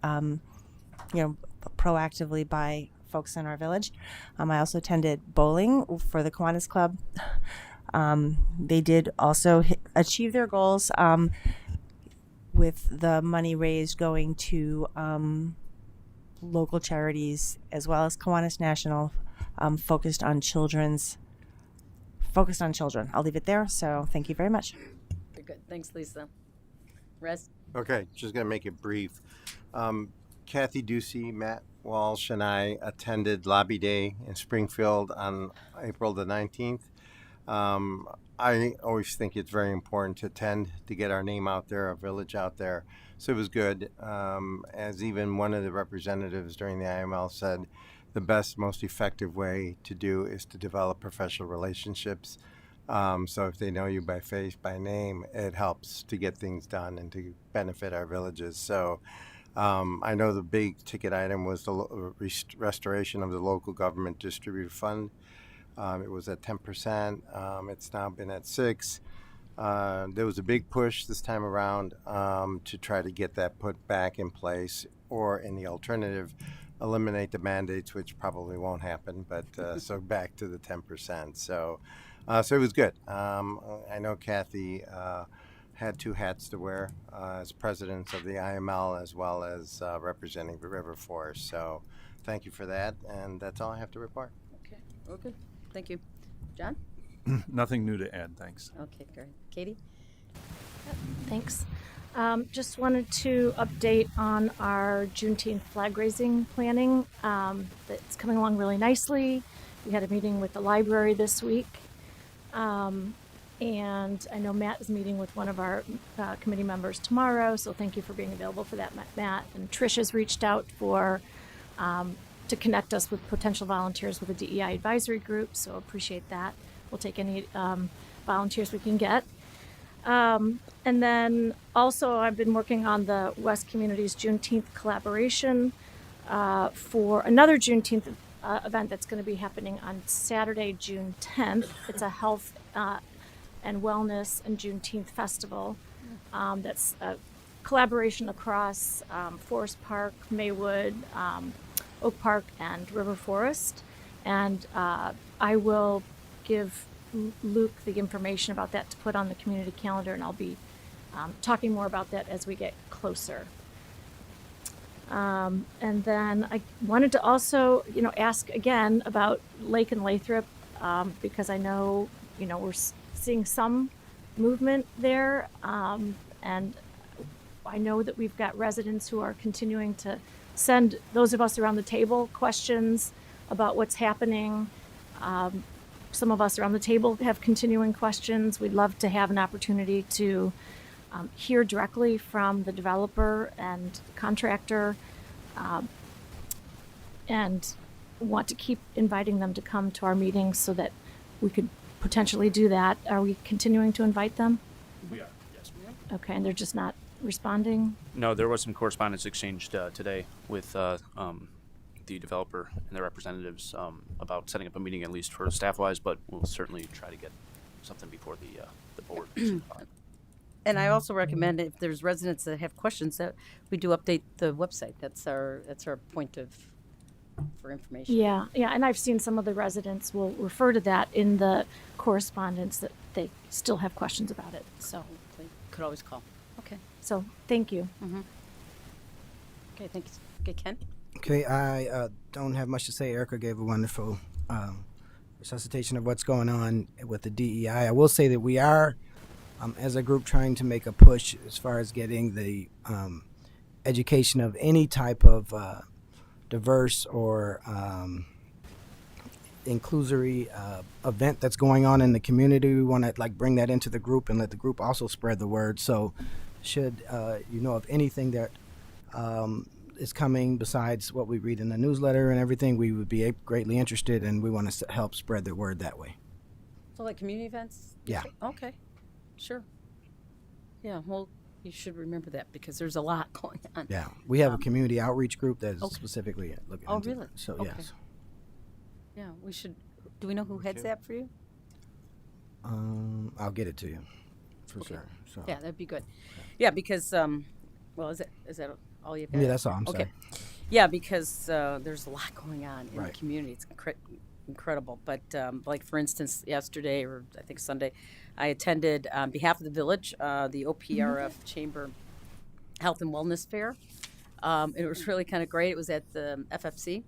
proactively by folks in our village. I also attended bowling for the Kiwanis Club. They did also achieve their goals with the money raised going to local charities, as well as Kiwanis National, focused on children. I'll leave it there. So thank you very much. Very good. Thanks, Lisa. Rez? Okay, just going to make it brief. Kathy Ducey, Matt Walsh, and I attended Lobby Day in Springfield on April the 19th. I always think it's very important to attend to get our name out there, our village out there. So it was good. As even one of the representatives during the IML said, the best, most effective way to do is to develop professional relationships. So if they know you by face, by name, it helps to get things done and to benefit our villages. So I know the big ticket item was the restoration of the local government distributed fund. It was at 10%. It's now been at 6%. There was a big push this time around to try to get that put back in place, or in the alternative, eliminate the mandates, which probably won't happen, but so back to the 10%. So it was good. I know Kathy had two hats to wear as president of the IML, as well as representing the River Forest. So thank you for that, and that's all I have to report. Okay. Well, good. Thank you. John? Nothing new to add, thanks. Okay, great. Katie? Thanks. Just wanted to update on our Juneteenth flag raising planning. It's coming along really nicely. We had a meeting with the library this week. And I know Matt is meeting with one of our committee members tomorrow, so thank you for being available for that, Matt. And Trish has reached out to connect us with potential volunteers with a DEI advisory group, so appreciate that. We'll take any volunteers we can get. And then also I've been working on the West Communities Juneteenth collaboration for another Juneteenth event that's going to be happening on Saturday, June 10th. It's a health and wellness and Juneteenth festival that's a collaboration across Forest Park, Maywood, Oak Park, and River Forest. And I will give Luke the information about that to put on the community calendar, and I'll be talking more about that as we get closer. And then I wanted to also, ask again about Lake and Lathrop, because I know, we're seeing some movement there, and I know that we've got residents who are continuing to send those of us around the table questions about what's happening. Some of us around the table have continuing questions. We'd love to have an opportunity to hear directly from the developer and contractor, and want to keep inviting them to come to our meetings so that we could potentially do that. Are we continuing to invite them? We are, yes. Okay, and they're just not responding? No, there was some correspondence exchanged today with the developer and their representatives about setting up a meeting, at least for staff-wise, but we'll certainly try to get something before the board. And I also recommend if there's residents that have questions that we do update the website. That's our point of for information. Yeah, yeah, and I've seen some of the residents will refer to that in the correspondence that they still have questions about it. So, They could always call. Okay. so thank you. Okay. Thanks. Okay, Ken. Okay, I don't have much to say. Erica gave a wonderful resuscitation of what's going on with the DEI. I will say that we are, as a group, trying to make a push as far as getting the education of any type of diverse or inclusory event that's going on in the community. We want to bring that into the group and let the group also spread the word. So, should you know of anything that is coming besides what we read in the newsletter and everything, we would be greatly interested, and we want to help spread the word that way. So like community events? Yeah. Okay. Sure. Yeah. Well, you should remember that because there's a lot going on. Yeah, we have a community outreach group that is Okay. specifically looking Oh, into really? it. So Okay. yes, Yeah, we should. Do we know who heads that for you? I'll get it to you for Okay. sure. So Yeah, that'd be good. Yeah, because well, is that all you've got? Yeah, that's all. I'm okay. sorry. Yeah, because there's a lot going on in the Right. community. It's incredible. But like for instance, yesterday or I think Sunday, I attended on behalf of the village the OPRF Chamber Health and Wellness Fair. It was really kind of great. It was at the FFC,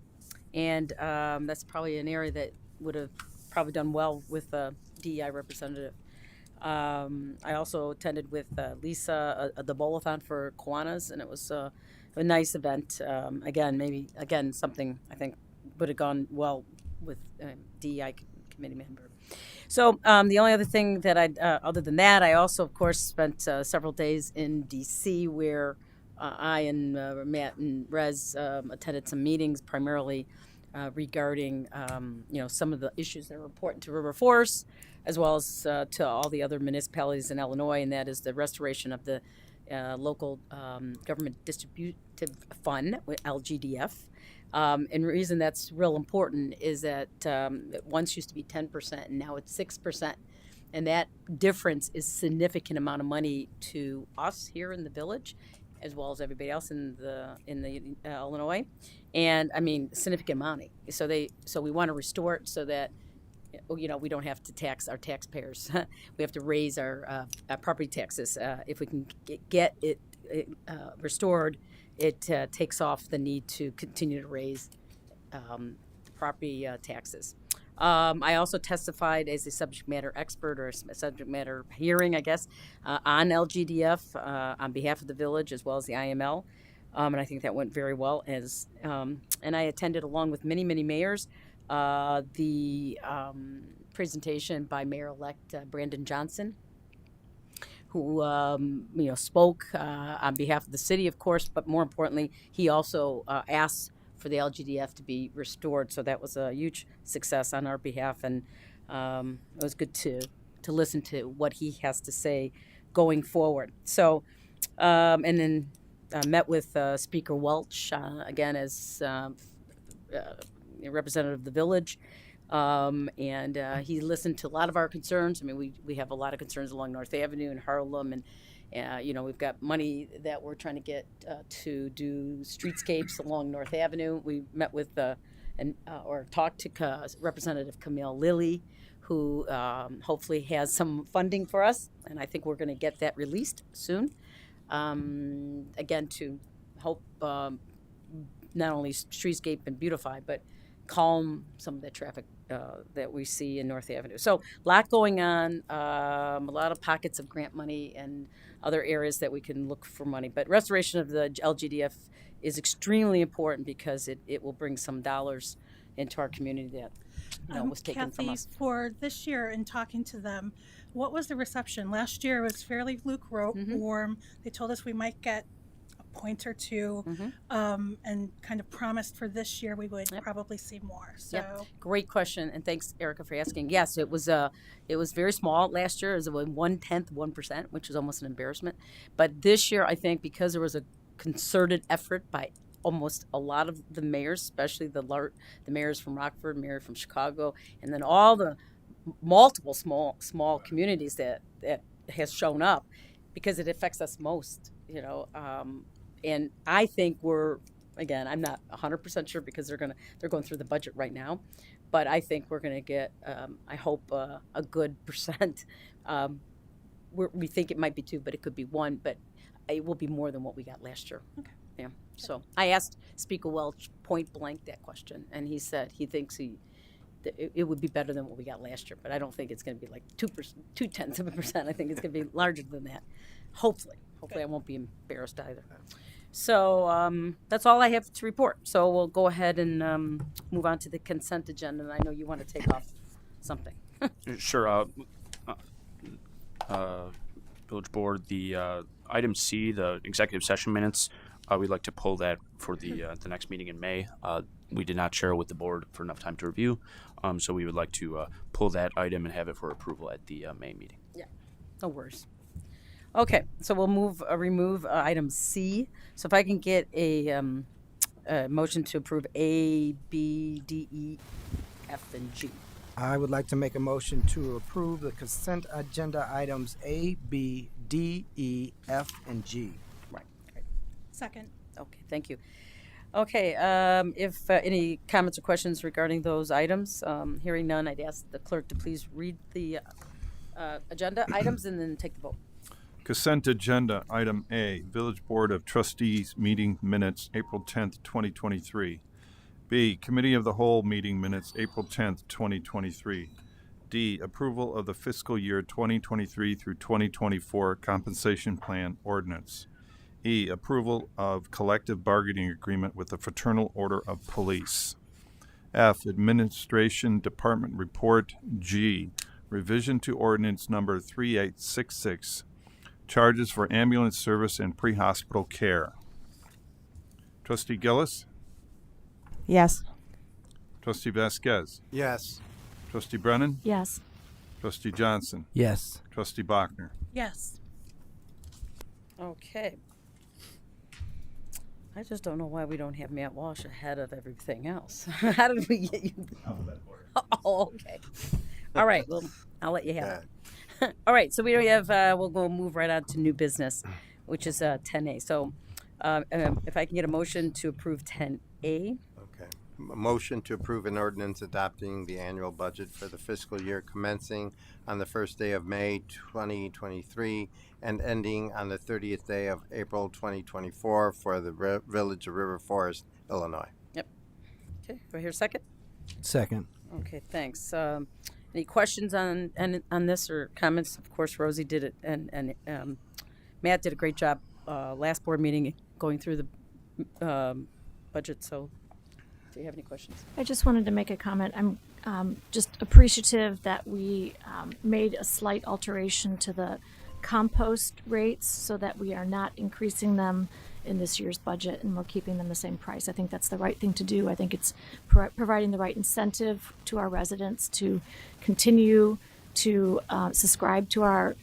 and that's probably an area that would have probably done well with a DEI representative. I also attended with Lisa the Bowl-a-thon for Kiwanis, and it was a nice event. Again, something I think would have gone well with DEI committee member. So the only other thing that other than that, I also, of course, spent several days in D.C. where I and Matt and Rez attended some meetings, primarily regarding some of the issues that are important to River Forest, as well as to all the other municipalities in Illinois, and that is the restoration of the local government distributive fund, LGDF. And the reason that's real important is that it once used to be 10%, and now it's 6%. And that difference is significant amount of money to us here in the village, as well as everybody else in the Illinois, and I mean significant money. So we want to restore it so that we don't have to tax our taxpayers. We have to raise our property taxes. If we can get it restored, it takes off the need to continue to raise property taxes. I also testified as a subject matter expert or a subject matter hearing, I guess, on LGDF on behalf of the village as well as the IML. And I think that went very well. And I attended, along with many, many mayors, the presentation by Mayor-elect Brandon Johnson, who spoke on behalf of the city, of course, but more importantly, he also asked for the LGDF to be restored. So that was a huge success on our behalf, and it was good to listen to what he has to say going forward. So, and then met with Speaker Welch again as a representative of the village. And he listened to a lot of our concerns. I mean, we have a lot of concerns along North Avenue and Harlem, and we've got money that we're trying to get to do streetscapes along North Avenue. We met with or talked to Representative Camille Lilly, who hopefully has some funding for us, and I think we're going to get that released soon. Again, to help not only streetscape and beautify, but calm some of the traffic that we see in North Avenue. So a lot going on, a lot of pockets of grant money and other areas that we can look for money. But restoration of the LGDF is extremely important because it will bring some dollars into our community that was taken Kathy, from us. for this year, in talking to them, what was the reception? Last year was fairly lukewarm. They told us we might get a point or two, and kind of promised for this year we would probably see more. So Great question, and thanks, Erica, for asking. Yes, it was very small last year. It was 1%, which is almost an embarrassment. But this year, I think because there was a concerted effort by almost a lot of the mayors, especially the mayors from Rockford, mayor from Chicago, and then all the multiple small communities that has shown up. because it affects us most, and I think again, I'm not 100% sure because they're going through the budget right now, but I think we're going to get, I hope, a good percent. We think it might be 2, but it could be 1, but it will be more than what we got last year. Okay. Yeah. So I asked Speaker Welch point blank that question, and he said he thinks it would be better than what we got last year, but I don't think it's going to be like 2/10%. I think it's going to be larger than that. Hopefully, I won't be embarrassed either. So that's all I have to report. So we'll go ahead and move on to the consent agenda. And I know you want to take off something. Sure. Village Board, the item C, the executive session minutes, we'd like to pull that for the next meeting in May. We did not share it with the board for enough time to review, so we would like to pull that item and have it for approval at the May meeting. Yeah, no worries. Okay, so we'll remove item C. So if I can get a motion to approve A, B, D, E, F, and G. I would like to make a motion to approve the consent agenda items A, B, D, E, F, and G. Right. Second. Okay, thank you. Okay, if any comments or questions regarding those items, hearing none, I'd ask the clerk to please read the agenda items and then take the vote. Consent agenda, item A, Village Board of Trustees meeting minutes, April 10th, 2023. B, Committee of the Whole meeting minutes, April 10th, 2023. D, approval of the fiscal year 2023 through 2024 compensation plan ordinance. E, approval of collective bargaining agreement with the Fraternal Order of Police. F, administration department report. G, revision to ordinance number 3866, charges for ambulance service and pre-hospital care. Trustee Gillis? Yes. Trustee Vasquez? Yes. Trustee Brennan? Yes. Trustee Johnson? Yes. Trustee Bachner? Yes. Okay. I just don't know why we don't have Matt Walsh ahead of everything else. How did we get you? Oh, okay. All right. Well, I'll let you have it. All right. So we have. We'll move right on to new business, which is 10A. So, if I can get a motion to approve 10A. Okay. A motion to approve an ordinance adopting the annual budget for the fiscal year commencing on the first day of May 2023 and ending on the 30th day of April 2024 for the Village of River Forest, Illinois. Yep. Okay. Do I hear a second? Second. Okay. Thanks. Any questions on this or comments? Of course, Rosie did it, and Matt did a great job last board meeting going through the budget. So, do you have any questions? I just wanted to make a comment. I'm just appreciative that we made a slight alteration to the compost rates so that we are not increasing them in this year's budget and we're keeping them the same price. I think that's the right thing to do. I think it's providing the right incentive to our residents to continue to subscribe to our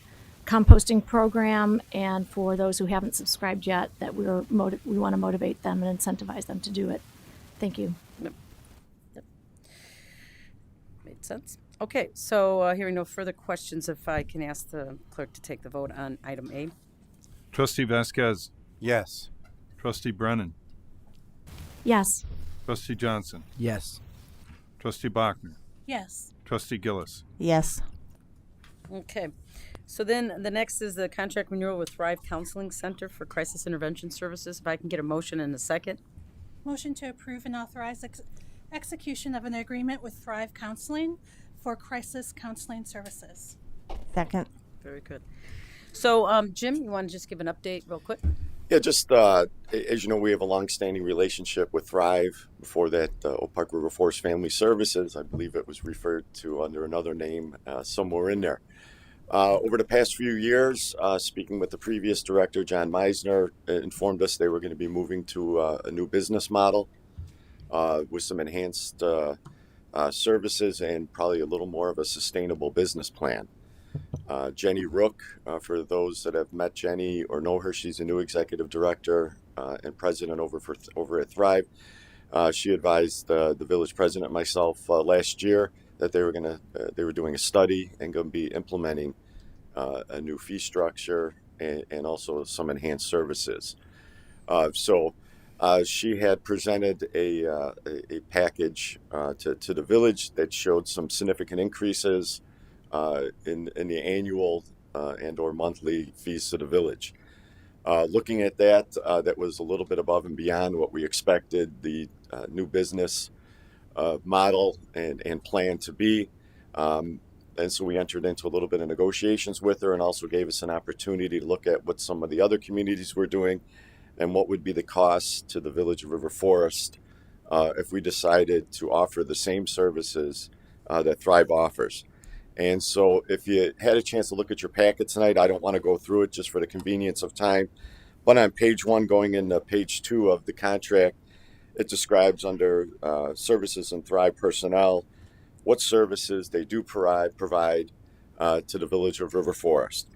composting program, and for those who haven't subscribed yet, that we want to motivate them and incentivize them to do it. Thank you. Yep. Made sense. Okay, so hearing no further questions, if I can ask the clerk to take the vote on item A. Trustee Vasquez? Yes. Trustee Brennan? Yes. Trustee Johnson? Yes. Trustee Bachner? Yes. Trustee Gillis? Yes. Okay, so then the next is the contract renewal with Thrive Counseling Center for Crisis Intervention Services. If I can get a motion and a second. Motion to approve and authorize execution of an agreement with Thrive Counseling for crisis counseling services. Second. Very good. So, Jim, you want to just give an update real quick? Yeah, just as you know, we have a long-standing relationship with Thrive. Before that, Oak Park River Forest Family Services. I believe it was referred to under another name somewhere in there. Over the past few years, speaking with the previous director, John Meisner, informed us they were going to be moving to a new business model with some enhanced services and probably a little more of a sustainable business plan. Jenny Rook, for those that have met Jenny or know her, she's a new executive director and president over at Thrive. She advised the village president and myself last year that they were doing a study and going to be implementing a new fee structure and also some enhanced services. She had presented a package to the village that showed some significant increases in the annual and or monthly fees to the village. Looking at that, that was a little bit above and beyond what we expected the new business model and plan to be. And so we entered into a little bit of negotiations with her and also gave us an opportunity to look at what some of the other communities were doing and what would be the cost to the village of River Forest if we decided to offer the same services that Thrive offers. And so if you had a chance to look at your packet tonight, I don't want to go through it just for the convenience of time. But on page 1, going into page 2 of the contract, it describes under services and Thrive personnel what services they do provide to the village of River Forest.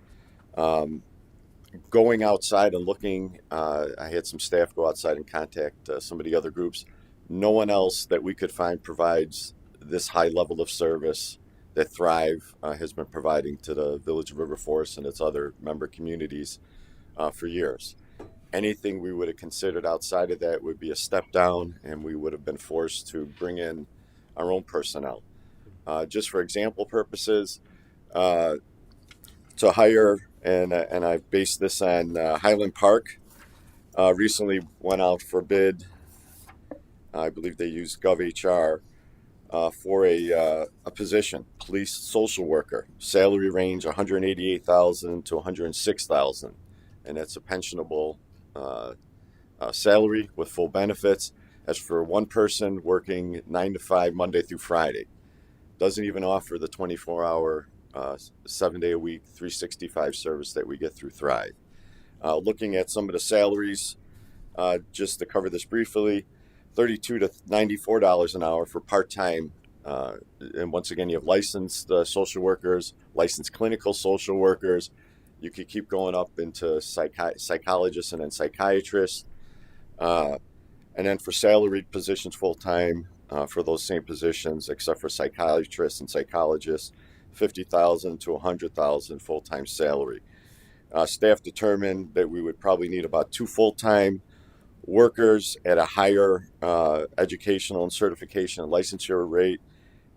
Going outside and looking, I had some staff go outside and contact some of the other groups. No one else that we could find provides this high level of service that Thrive has been providing to the village of River Forest and its other member communities for years. Anything we would have considered outside of that would be a step down, and we would have been forced to bring in our own personnel. Just for example purposes, to hire, and I based this on Highland Park, recently went out for bid. I believe they used GovHR for a position, police social worker, salary range $188,000 to $106,000, and that's a pensionable salary with full benefits. As for one person working 9 to 5 Monday through Friday, doesn't even offer the 24-hour, 7-day a week, 365 service that we get through Thrive. Looking at some of the salaries, just to cover this briefly, $32 to $94 an hour for part-time. And once again, you have licensed social workers, licensed clinical social workers. You could keep going up into psychologists and then psychiatrists. And then for salaried positions full-time, for those same positions, except for psychiatrists and psychologists, $50,000 to $100,000 full-time salary. Staff determined that we would probably need about 2 full-time workers at a higher educational and certification and licensure rate,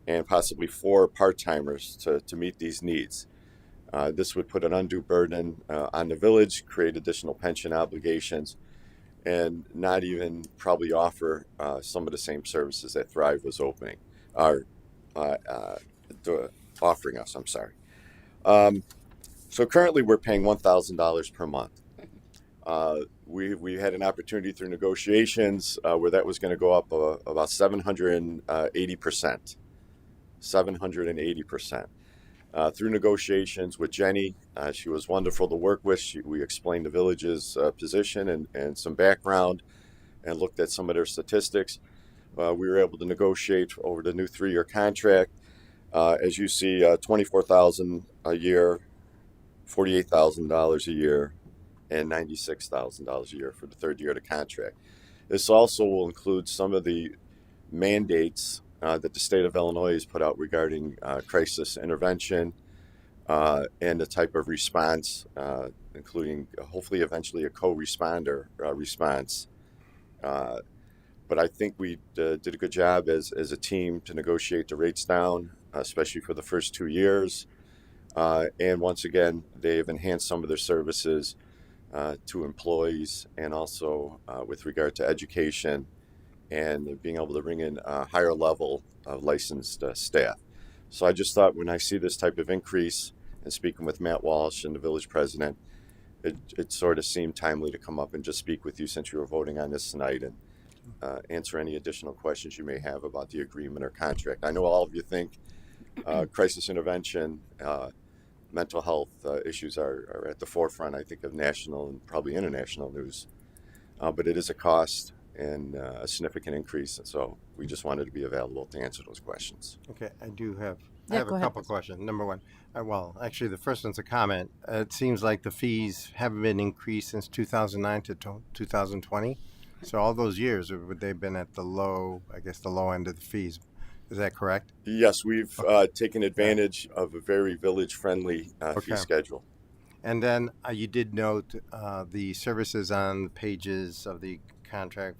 and possibly 4 part-timers to meet these needs. This would put an undue burden on the village, create additional pension obligations, and not even probably offer some of the same services that Thrive was offering us. I'm sorry. So currently we're paying $1,000 per month. We had an opportunity through negotiations where that was going to go up about 780%. 780%. Through negotiations with Jenny, she was wonderful to work with. We explained the village's position and some background and looked at some of their statistics. We were able to negotiate over the new 3-year contract. As you see, $24,000 a year, $48,000 a year, and $96,000 a year for the 3rd year of the contract. This also will include some of the mandates that the state of Illinois has put out regarding crisis intervention and the type of response, including hopefully eventually a co-responder response. But I think we did a good job as a team to negotiate the rates down, especially for the first 2 years. And once again, they've enhanced some of their services to employees and also with regard to education and being able to bring in a higher level of licensed staff. So I just thought when I see this type of increase, and speaking with Matt Walsh and the village president, it sort of seemed timely to come up and just speak with you since you were voting on this tonight and answer any additional questions you may have about the agreement or contract. I know all of you think crisis intervention, mental health issues are at the forefront, I think, of national and probably international news. But it is a cost and a significant increase, and so we just wanted to be available to answer those questions. Okay, I have Yeah, a go ahead. couple questions. Number one, well, actually, the first one's a comment. It seems like the fees haven't been increased since 2009 to 2020. So all those years, they've been at the low end of the fees. Is that correct? Yes, we've taken advantage of a very village-friendly fee schedule. And then you did note the services on pages of the contract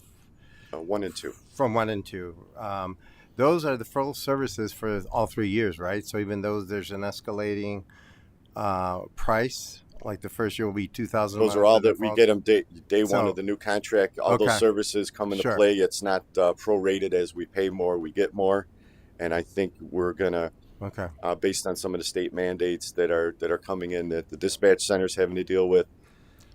1 and 2. From 1 and 2. Those are the full services for all 3 years, right? So even though there's an escalating price, like the first year will be 2,000. Those are all that we get them day one of the new contract. All those Okay. services come into Sure. play. It's not prorated. As we pay more, we get more. And I think we're gonna, based on some of the state mandates that are coming in that the dispatch center's having to deal with.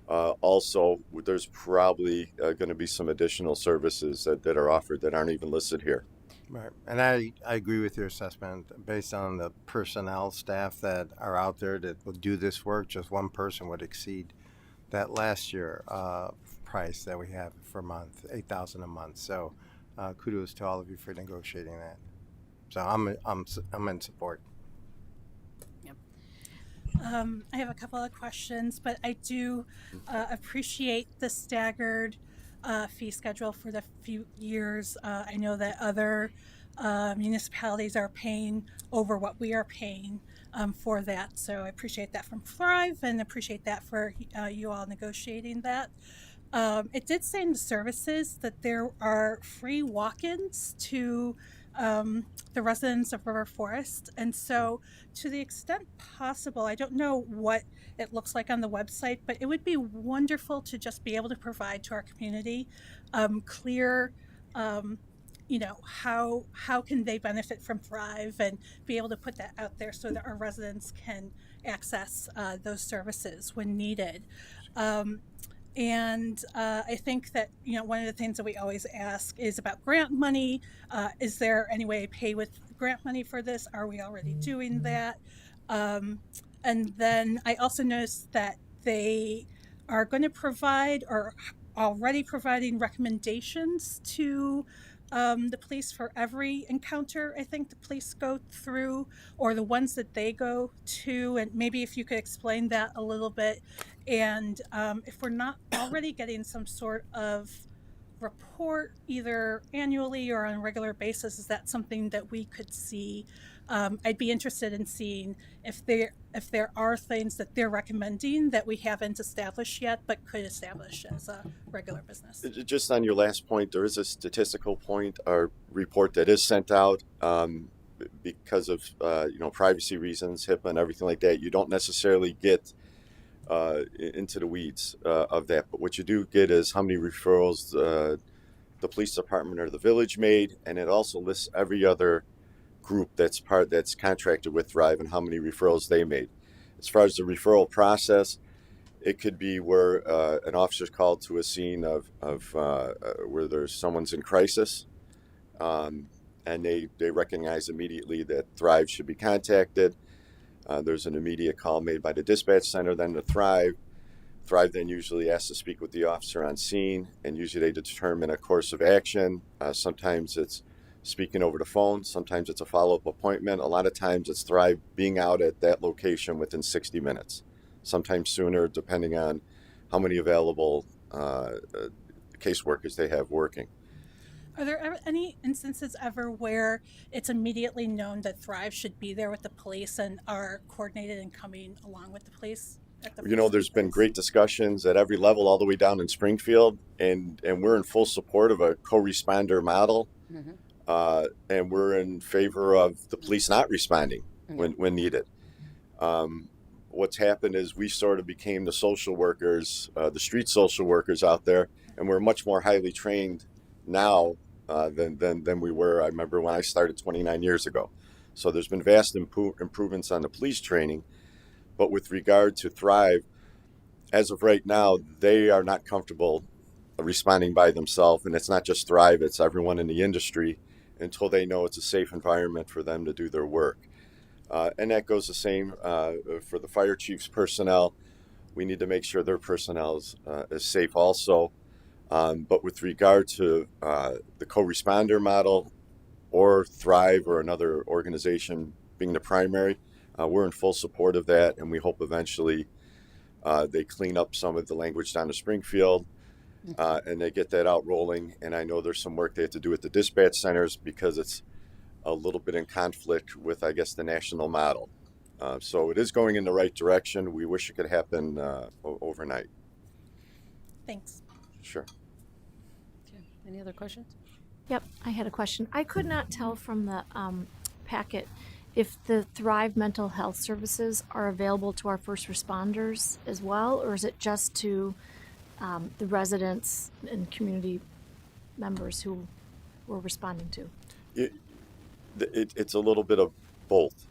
Also, there's probably going to be some additional services that are offered that aren't even listed here. Right. And I agree with your assessment. Based on the personnel staff that are out there that will do this work, just one person would exceed that last year price that we have per month, $8,000 a month. So kudos to all of you for negotiating that. So I'm in support. I have a couple of questions, but I do appreciate the staggered fee schedule for the few years. I know that other municipalities are paying over what we are paying for that. So I appreciate that from Thrive and appreciate that for you all negotiating that. It did say in the services that there are free walk-ins to the residents of River Forest. And so to the extent possible, I don't know what it looks like on the website, but it would be wonderful to just be able to provide to our community clear, how can they benefit from Thrive, and be able to put that out there so that our residents can access those services when needed. And I think that, one of the things that we always ask is about grant money. Is there any way to pay with grant money for this? Are we already doing that? And then I also noticed that they are going to provide, or already providing, recommendations to the police for every encounter I think the police go through, or the ones that they go to. And maybe if you could explain that a little bit. And if we're not already getting some sort of report either annually or on a regular basis, is that something that we could see? I'd be interested in seeing if there are things that they're recommending that we haven't established yet but could establish as a regular business. Just on your last point, there is a statistical point or report that is sent out because of privacy reasons, HIPAA and everything like that. You don't necessarily get into the weeds of that, but what you do get is how many referrals the police department or the village made, and it also lists every other group that's contracted with Thrive and how many referrals they made. As far as the referral process, it could be where an officer's called to a scene of where there's someone's in crisis, and they recognize immediately that Thrive should be contacted. There's an immediate call made by the dispatch center, then to Thrive. Thrive then usually asks to speak with the officer on scene, and usually they determine a course of action. Sometimes it's speaking over the phone. Sometimes it's a follow-up appointment. A lot of times it's Thrive being out at that location within 60 minutes. Sometimes sooner, depending on how many available caseworkers they have working. Are there any instances ever where it's immediately known that Thrive should be there with the police and are coordinated and coming along with the police? There's been great discussions at every level, all the way down in Springfield, and we're in full support of a co-responder model, and we're in favor of the police not responding when needed. What's happened is we sort of became the social workers, the street social workers out there, and we're much more highly trained now than we were. I remember when I started 29 years ago. So there's been vast improvements on the police training. But with regard to Thrive, as of right now, they are not comfortable responding by themselves. And it's not just Thrive, it's everyone in the industry, until they know it's a safe environment for them to do their work. And that goes the same for the fire chief's personnel. We need to make sure their personnel is safe also. But with regard to the co-responder model or Thrive or another organization being the primary, we're in full support of that, and we hope eventually they clean up some of the language down to Springfield and they get that out rolling. And I know there's some work they have to do at the dispatch centers because it's a little bit in conflict with, I guess, the national model. So it is going in the right direction. We wish it could happen overnight. Thanks. Sure. Okay. Any other questions? Yep, I had a question. I could not tell from the packet if the Thrive Mental Health Services are available to our first responders as well, or is it just to the residents and community members who we're responding to? It's a little bit of both.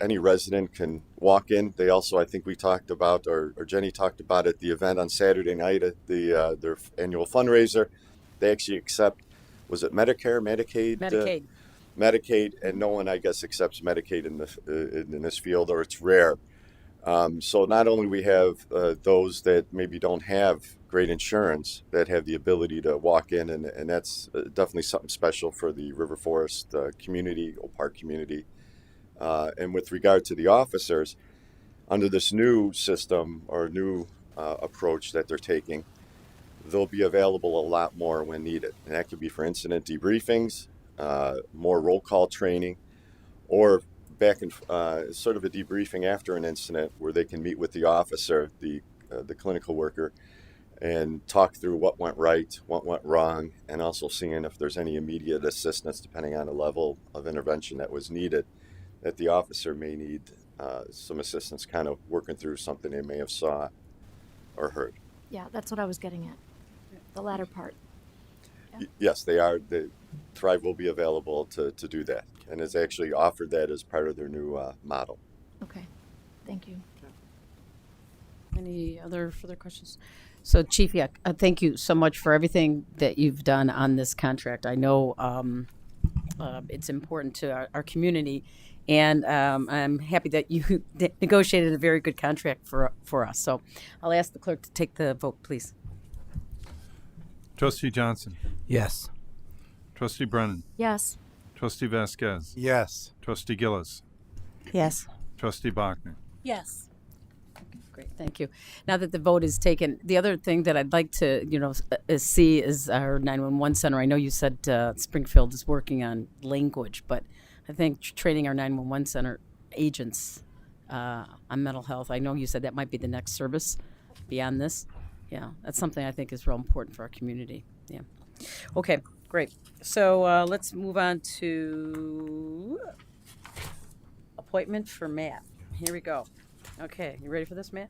Any resident can walk in. They also, I think we talked about, or Jenny talked about at the event on Saturday night at their annual fundraiser. They actually accept, was it Medicare, Medicaid? Medicaid, and no one, I guess, accepts Medicaid in this field, or it's rare. So not only we have those that maybe don't have great insurance that have the ability to walk in, and that's definitely something special for the River Forest community, Oak Park community. And with regard to the officers, under this new system or new approach that they're taking, they'll be available a lot more when needed. And that could be for incident debriefings, more roll call training, or back in sort of a debriefing after an incident where they can meet with the officer, the clinical worker, and talk through what went right, what went wrong, and also seeing if there's any immediate assistance depending on the level of intervention that was needed, that the officer may need some assistance kind of working through something they may have saw or heard. Yeah, that's what I was getting at, the latter part. Yes, they are. The Thrive will be available to do that, and has actually offered that as part of their new model. Okay, thank you. Any other further questions? So, Chief, yeah, thank you so much for everything that you've done on this contract. I know it's important to our community, and I'm happy that you negotiated a very good contract for us. So I'll ask the clerk to take the vote, please. Trustee Johnson. Yes. Trustee Brennan. Yes. Trustee Vasquez. Yes. Trustee Gillis. Yes. Trustee Bachner. Yes. Great, thank you. Now that the vote is taken, the other thing that I'd like to, see is our 911 center. I know you said Springfield is working on language, but I think training our 911 center agents on mental health. I know you said that might be the next service beyond this. Yeah, that's something I think is real important for our community. Yeah. Okay, great. So let's move on to appointment for Matt. Here we go. Okay, you ready for this, Matt?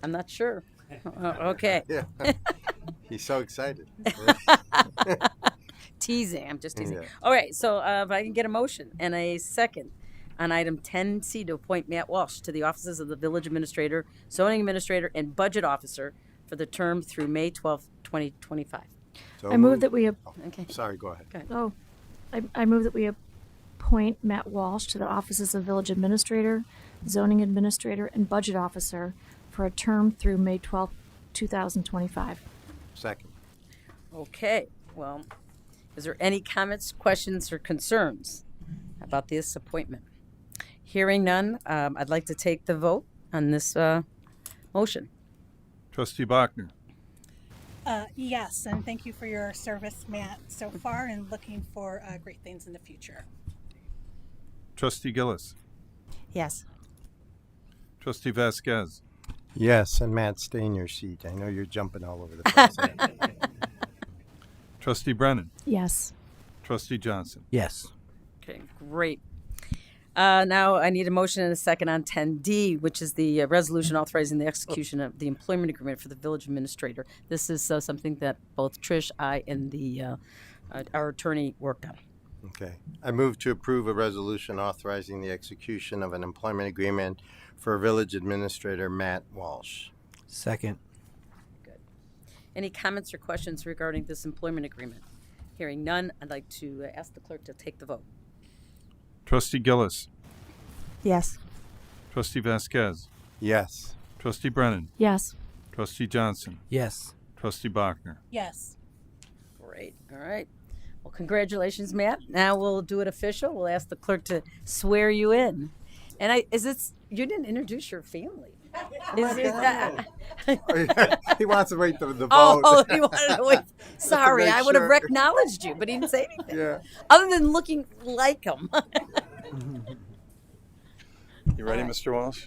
I'm not sure. Okay. Yeah. He's so excited. Teasing. I'm just teasing. Yeah. All right. So if I can get a motion and a second on item 10C to appoint Matt Walsh to the offices of the village administrator, zoning administrator, and budget officer for the term through May 12th, 2025. So I move that we. Okay. Sorry, go ahead. Go ahead. Oh, I move that we appoint Matt Walsh to the offices of village administrator, zoning administrator, and budget officer for a term through May 12th, 2025. Second. Okay. Well, is there any comments, questions, or concerns about this appointment? Hearing none, I'd like to take the vote on this motion. Trustee Bachner. Yes, and thank you for your service, Matt, so far, and looking for great things in the future. Trustee Gillis. Yes. Trustee Vasquez. Yes, and Matt, stay in your seat. I know you're jumping all over the place. Trustee Brennan. Yes. Trustee Johnson. Yes. Okay, great. Now I need a motion and a second on 10D, which is the resolution authorizing the execution of the employment agreement for the village administrator. This is something that both Trish, I, and our attorney worked on. Okay. I move to approve a resolution authorizing the execution of an employment agreement for village administrator Matt Walsh. Second. Good. Any comments or questions regarding this employment agreement? Hearing none, I'd like to ask the clerk to take the vote. Trustee Gillis. Yes. Trustee Vasquez. Yes. Trustee Brennan. Yes. Trustee Johnson. Yes. Trustee Bachner. Yes. Great. All right. Well, congratulations, Matt. Now we'll do it official. We'll ask the clerk to swear you in. And you didn't introduce your family. Is He wants to wait the vote. Oh, he wanted to wait. Just to Sorry, make I would have sure. acknowledged you, but he didn't say anything. Yeah. Other than looking like him. You ready, All right. Mr. Walsh?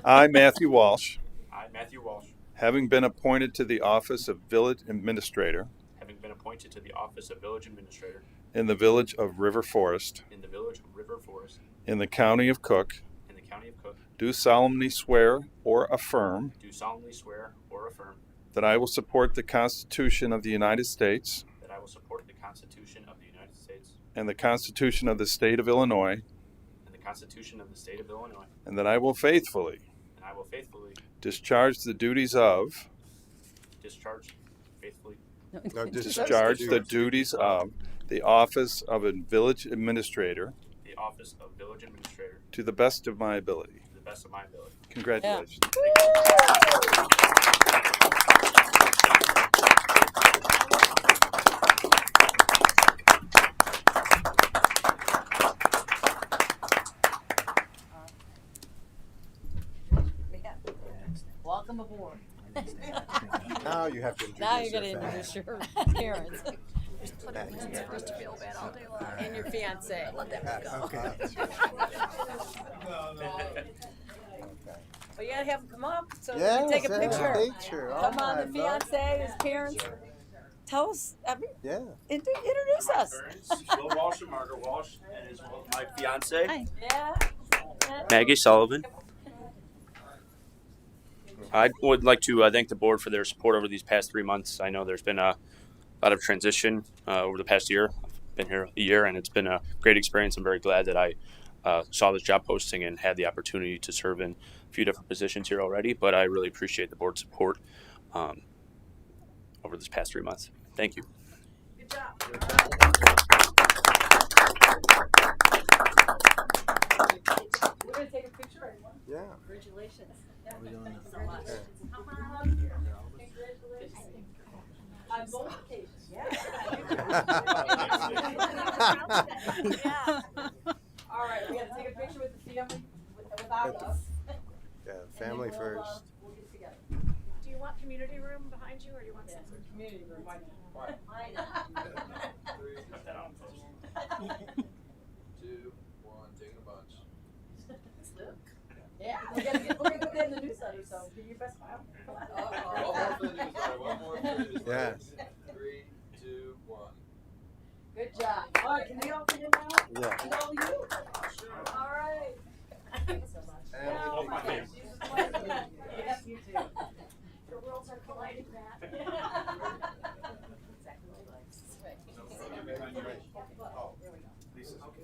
I, Matthew Walsh, I, Matthew Walsh, having been appointed to the office of Village Administrator having been appointed to the office of Village Administrator in the Village of River Forest in the Village of River Forest in the County of Cook, in the County of Cook, do solemnly swear or affirm do solemnly swear or affirm that I will support the Constitution of the United States that I will support the Constitution of the United States and the Constitution of the State of Illinois, and the Constitution of the State of Illinois, and that I will faithfully and I will faithfully discharge the duties of discharge faithfully discharge the duties of the office of a Village Administrator the office of Village Administrator to the best of my ability. to the best of my ability. Congratulations. Welcome aboard. Now you have to introduce Now you're going to your introduce your parents. And your fiance. Let that go. Okay. But you gotta have them come up so Yes, we can take a yeah, picture. picture. Come Oh, on, I the love fiance, his parents. Tell us, Yeah. introduce us. Will Walsh and Margaret Walsh, and his my fiance Yeah. Maggie Sullivan. I would like to thank the board for their support over these past 3 months. I know there's been a lot of transition over the past year. I've been here a year, and it's been a great experience. I'm very glad that I saw this job posting and had the opportunity to serve in a few different positions here already. But I really appreciate the board's support over this past 3 months. Thank you. Good job. We're gonna take a picture, everyone. Yeah. Congratulations. we doing? Congratulations. Come on. Congratulations. On both occasions. Yeah. All right, we gotta take a picture with the family without us. Yeah, family And then first. We'll get together. Do you want community room behind you, or do you want Yeah, some? community room. Why not? Why Two, one, taking a bunch. Yeah, we're gonna put that in the newsletter, so give your best smile. One more for the newsletter, one more for the newsletter. Yes. 3, 2, 1. Good job. All right, can we all come in now? Yeah. And all you? All right. Thanks so much. And Oh, we my take gosh, you just wanted to- Yes, you too. The worlds are colliding, Matt. Exactly what I like. Right. Oh, There we go. Lisa's okay.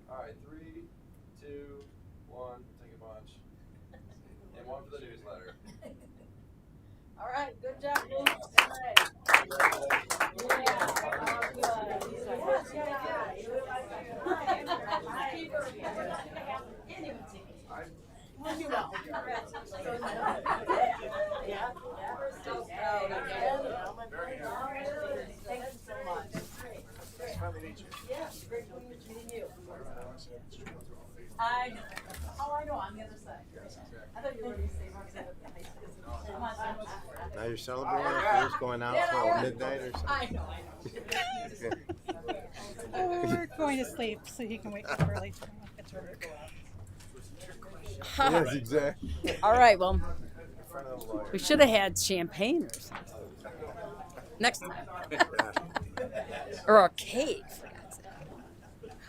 All right, 3, 2, 1, take a bunch. And one for the newsletter. All right, good job, Luke. All right. Yeah. You will. Yeah. Thank you so much. Yeah, great meeting you. I know, on the other side. I thought you were going to say Roxanne at the high school. Come on, Now you're celebrating or you're just going out till midnight or something? I know. We're going to sleep so he can wake up early tomorrow. Get to work. Yes, exactly. All right, well, we should have had champagne or something. Next time. Or a cake, for God's sake.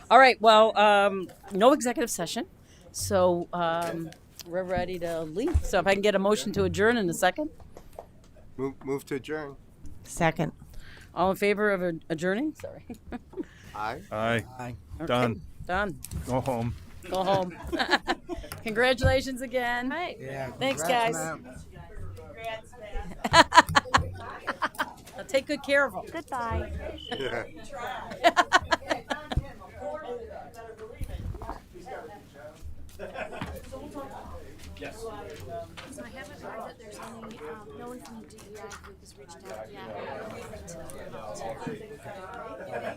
All right, well, no executive session. So we're ready to leave. So if I can get a motion to adjourn in a second. Move to adjourn. Second. All in favor of adjourning? Sorry. Aye. Aye. Aye. Okay, Done. Done. Go home. Go home. Congratulations again. Yeah. Thanks, congrats, guys. Matt. Now take good care of them. Goodbye. Yeah. Yes. So I haven't heard that there's any, no one from the DEI group has reached out yet.